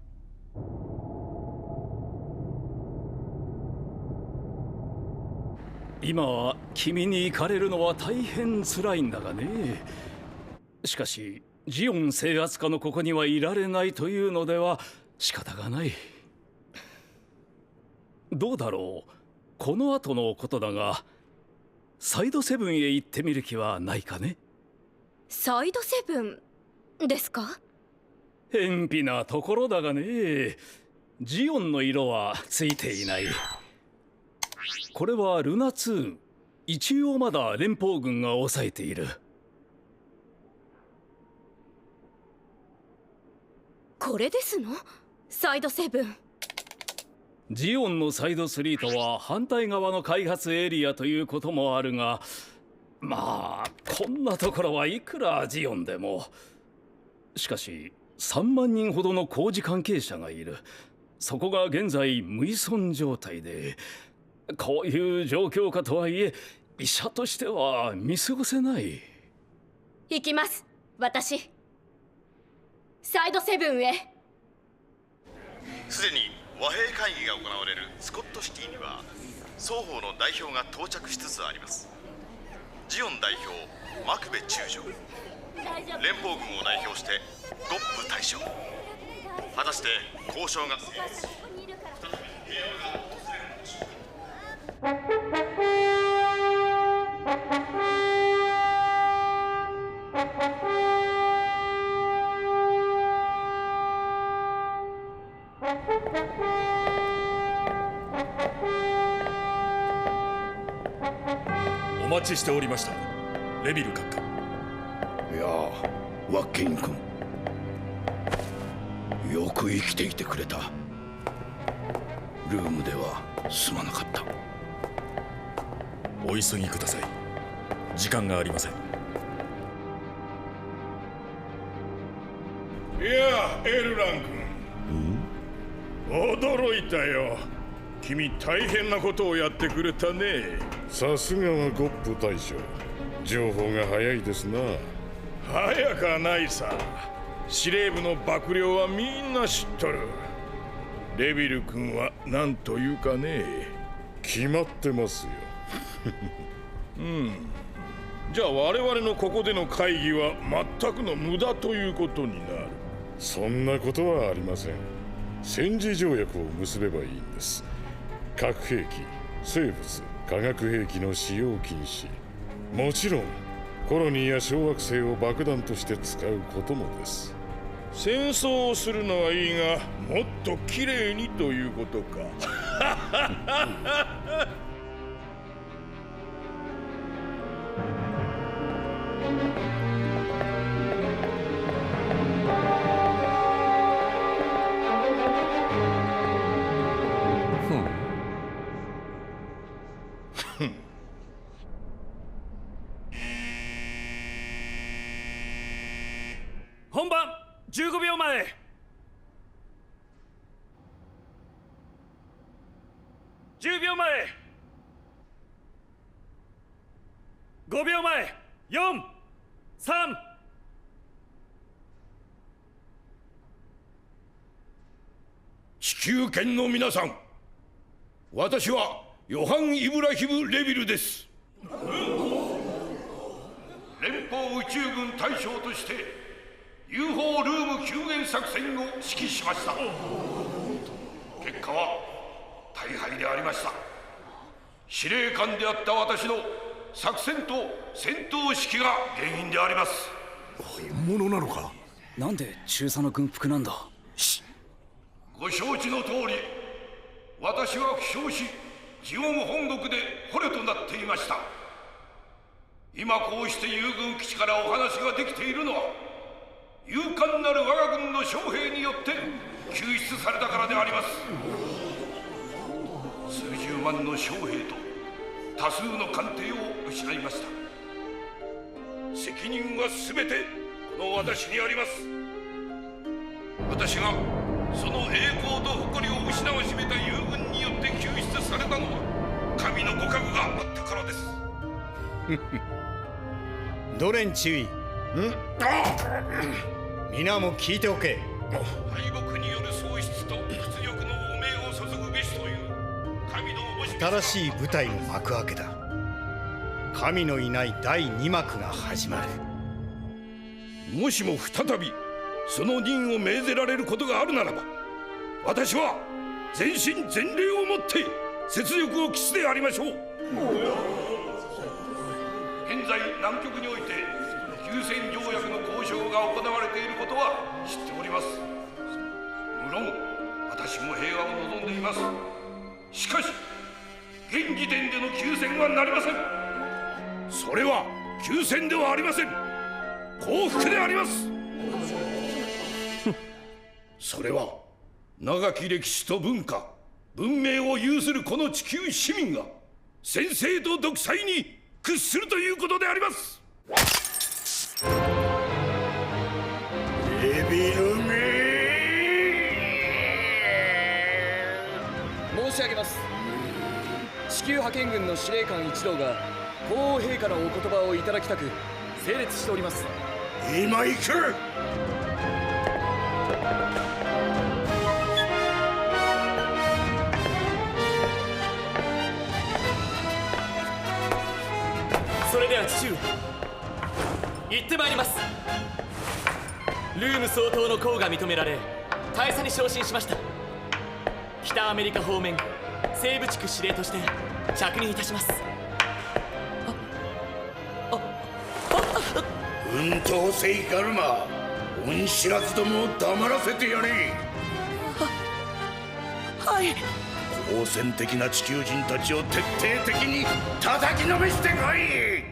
今は君に行かれるのは大変辛いんだがね。しかしジオン制圧下のここにはいられないというのでは仕方がない。どうだろう、この後のことだが、サイドセブンへ行ってみる気はないかね。サイドセブンですか？偏僻なところだがね、ジオンの色はついていない。これはルナ2。一応まだ連邦軍が抑えている。これですの？サイドセブン。ジオンのサイド3とは反対側の開発エリアということもあるが、まあこんなところはいくらジオンでも。しかし3万人ほどの工事関係者がいる。そこが現在無依存状態で、こういう状況下とはいえ医者としては見過ごせない。行きます、私。サイドセブンへ。すでに和平会議が行われるスコットシティには双方の代表が到着しつつあります。ジオン代表マクベ中将、連邦軍を代表してゴップ大将。果たして交渉が成立し、お待ちしておりました、レビル閣下。いやあ、ワッケン君、よく生きていてくれた。ルームではすまなかった。お急ぎください、時間がありません。いや、エルラン君、驚いたよ。君大変なことをやってくれたね。さすがはゴップ大将、情報が早いですな。早かないさ。司令部の幕僚はみんな知っとる。レビル君は何というかね。決まってますよ。じゃあ我々のここでの会議は全くの無駄ということになる。そんなことはありません。戦時条約を結べばいいんです。核兵器、生物、化学兵器の使用禁止、もちろんコロニーや小惑星を爆弾として使うこともです。戦争をするのはいいが、もっときれいにということか。本番15秒前。10秒前。5秒前。4、3。地球圏の皆さん、私はヨハン・イブラヒム・レビルです。連邦宇宙軍大将としてUFO ルーム救援作戦を指揮しました。結果は大敗でありました。司令官であった私の作戦と戦闘指揮が原因であります。本物なのか？なんで中佐の軍服なんだ？ご承知の通り、私は負傷しジオン本国で捕虜となっていました。今こうして友軍基地からお話ができているのは、勇敢なる我が軍の将兵によって救出されたからであります。数十万の将兵と多数の艦艇を失いました。責任は全てこの私にあります。私がその栄光と誇りを失わしめた友軍によって救出されたのは神のご加護があったからです。ドレン注意。皆も聞いておけ。敗北による喪失と屈辱の汚名を注ぐべしという神のおぼし新しい舞台の幕開けだ。神のいない第2幕が始まる。もしも再びその任を命ぜられることがあるならば、私は全身全霊をもって雪辱を期すでありましょう。現在南極において休戦条約の交渉が行われていることは知っております。無論私も平和を望んでいます。しかし現時点での休戦はなりません。それは休戦ではありません。降伏であります。それは長き歴史と文化文明を有するこの地球市民が専制と独裁に屈するということであります。エビルメ申し上げます。地球派遣軍の司令官一同が皇后陛下のお言葉をいただきたく整列しております。今行く。それでは父上、行ってまいります。ルーム総統の功が認められ大佐に昇進しました。北アメリカ方面西部地区司令として着任いたします。奮闘せいガルマ、恩知らずどもを黙らせてやれ。はい。好戦的な地球人たちを徹底的に叩きのめしてこい。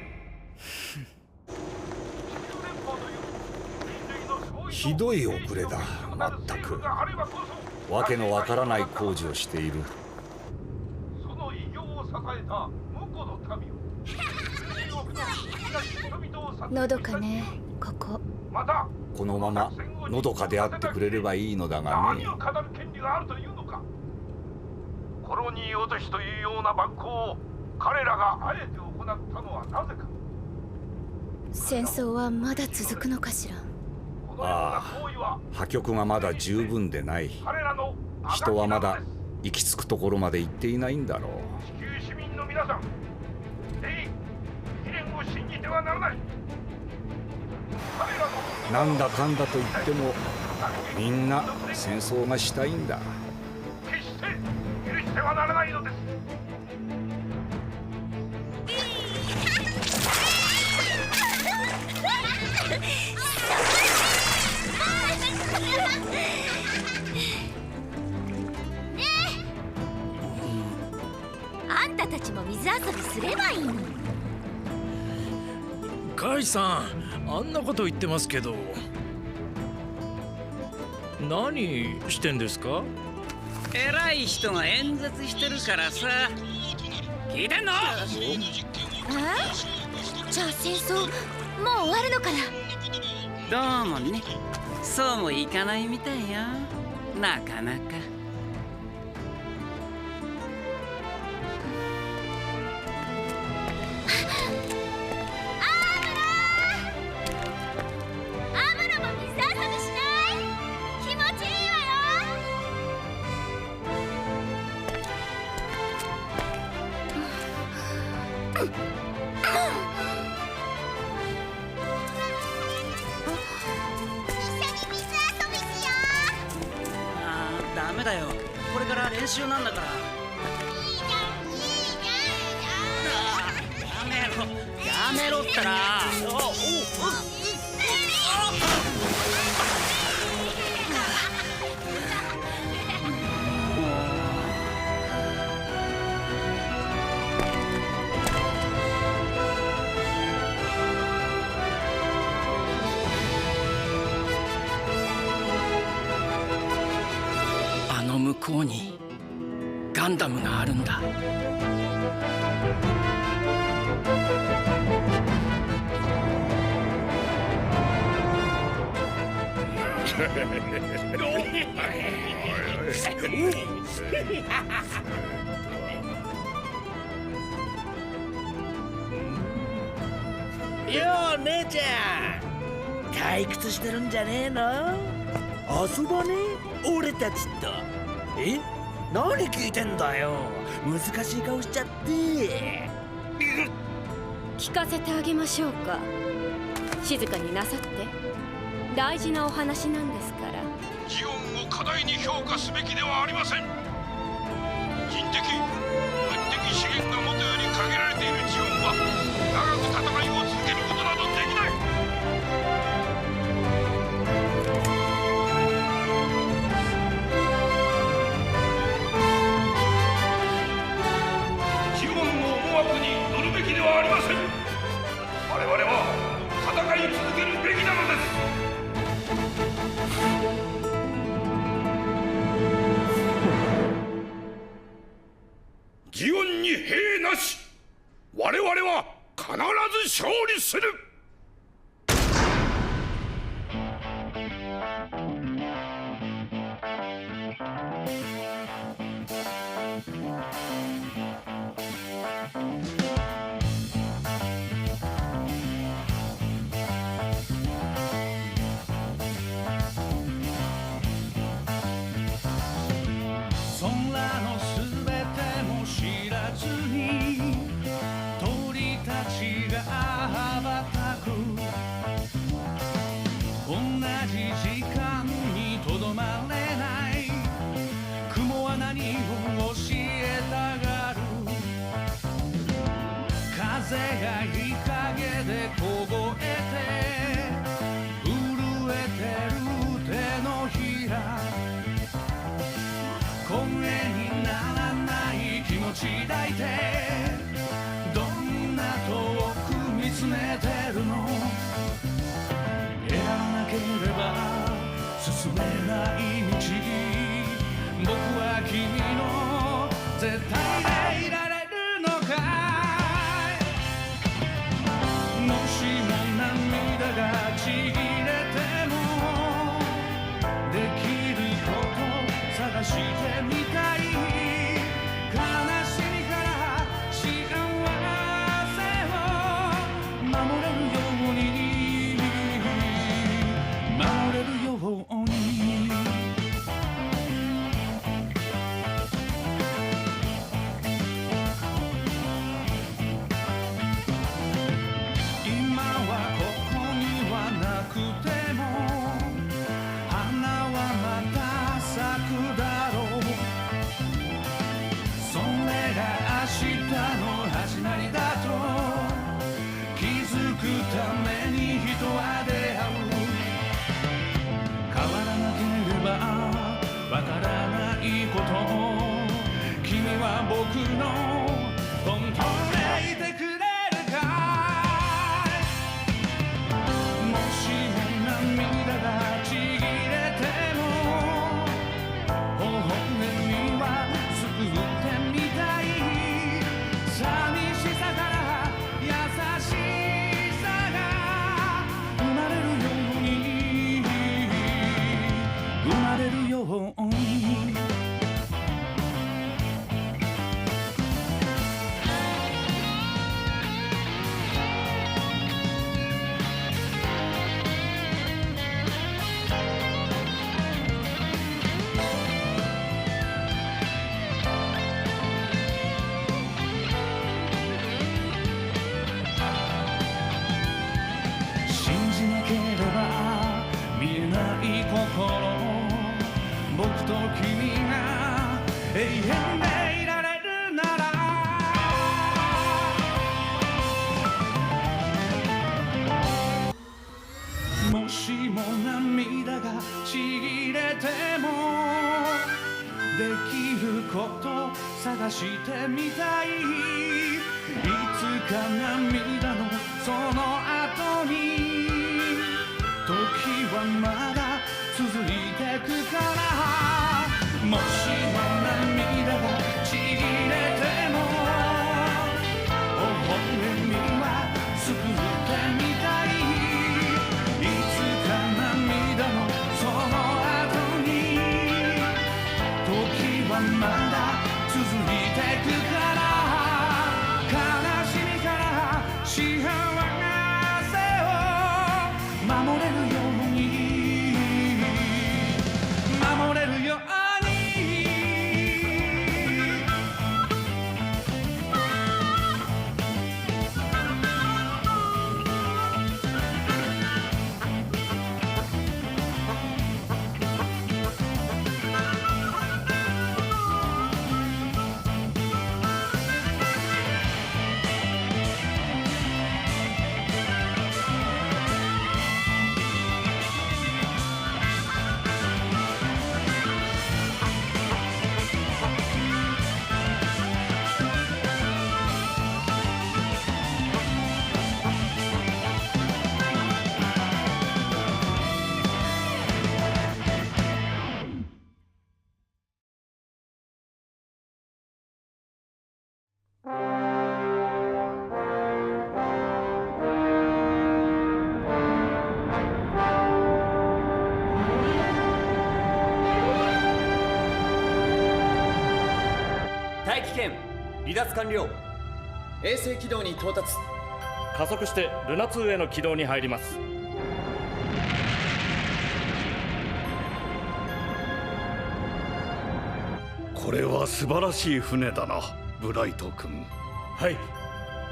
ひどい遅れだ。まったくわけのわからない工事をしている。その偉業を支えた婿の民をのどかね、ここ。このままのどかであってくれればいいのだがね。何を語る権利があるというのか。コロニー落としというような蛮行を彼らがあえて行ったのはなぜか。戦争はまだ続くのかしら。ああ、破局がまだ十分でない。人はまだ行き着くところまで行っていないんだろう。地球市民の皆さん、全員議連を信じてはならない。なんだかんだと言ってもみんな戦争がしたいんだ。決して許してはならないのです。あんたたちも水遊びすればいいのに。カイさん、あんなこと言ってますけど、何してんですか？偉い人が演説してるからさ。聞いてんの？じゃあ戦争もう終わるのかな？どうもね、そうもいかないみたいよ。なかなか。ダメだよ、これから練習なんだから。やめろったら。あの向こうにガンダムがあるんだ。よう姉ちゃん、退屈してるんじゃねえの？遊ばねえ？俺たちと。え？何聞いてんだよ。難しい顔しちゃって。聞かせてあげましょうか。静かになさって。大事なお話なんですから。ジオンを過大に評価すべきではありません。人的物的資源がもとより限られているジオンは長く戦いを続けることなどできない。ジオンの思惑に乗るべきではありません。我々は戦い続けるべきなのです。ジオンに兵なし。我々は必ず勝利する。風が日陰で凍えて震えてる手のひら、声にならない気持ち抱いてどんな遠く見つめてるの。選ばなければ進めない道、僕は君の絶対でいられるのか。もしも涙がちぎれてもできること探してみたい。悲しみから幸せを守れるように、守れるように。わからないこと、君は僕の本当でいてくれるかい。もしも涙がちぎれても微笑みは救ってみたい。寂しさから優しさが生まれるように、生まれるように。信じなければ見えない心、僕と君が永遠でいられるなら。もしも涙がちぎれてもできること探してみたい。いつか涙のその後に時はまだ続いてくから。もしも涙がちぎれても微笑みは救ってみたい。いつか涙のその見離脱完了。衛星軌道に到達。加速してルナ2への軌道に入ります。これは素晴らしい船だな、ブライト君。はい。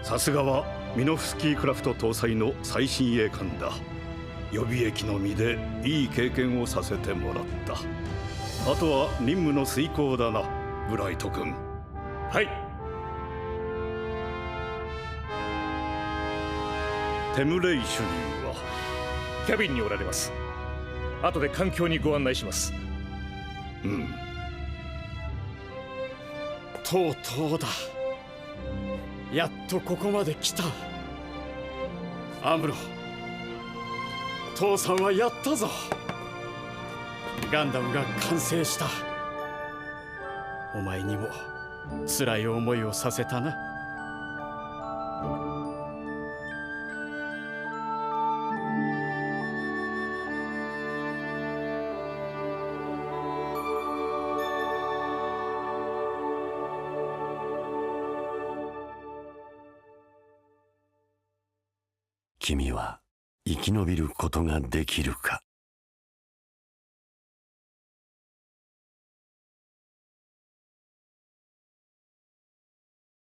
さすがはミノフスキークラフト搭載の最新鋭艦だ。予備役の身でいい経験をさせてもらった。あとは任務の遂行だな、ブライト君。はい。テムレイ主任はキャビンにおられます。後で環境にご案内します。うん。とうとうだ。やっとここまで来た。アムロ、父さんはやったぞ。ガンダムが完成した。お前にも辛い思いをさせたな。君は生き延びることができるか。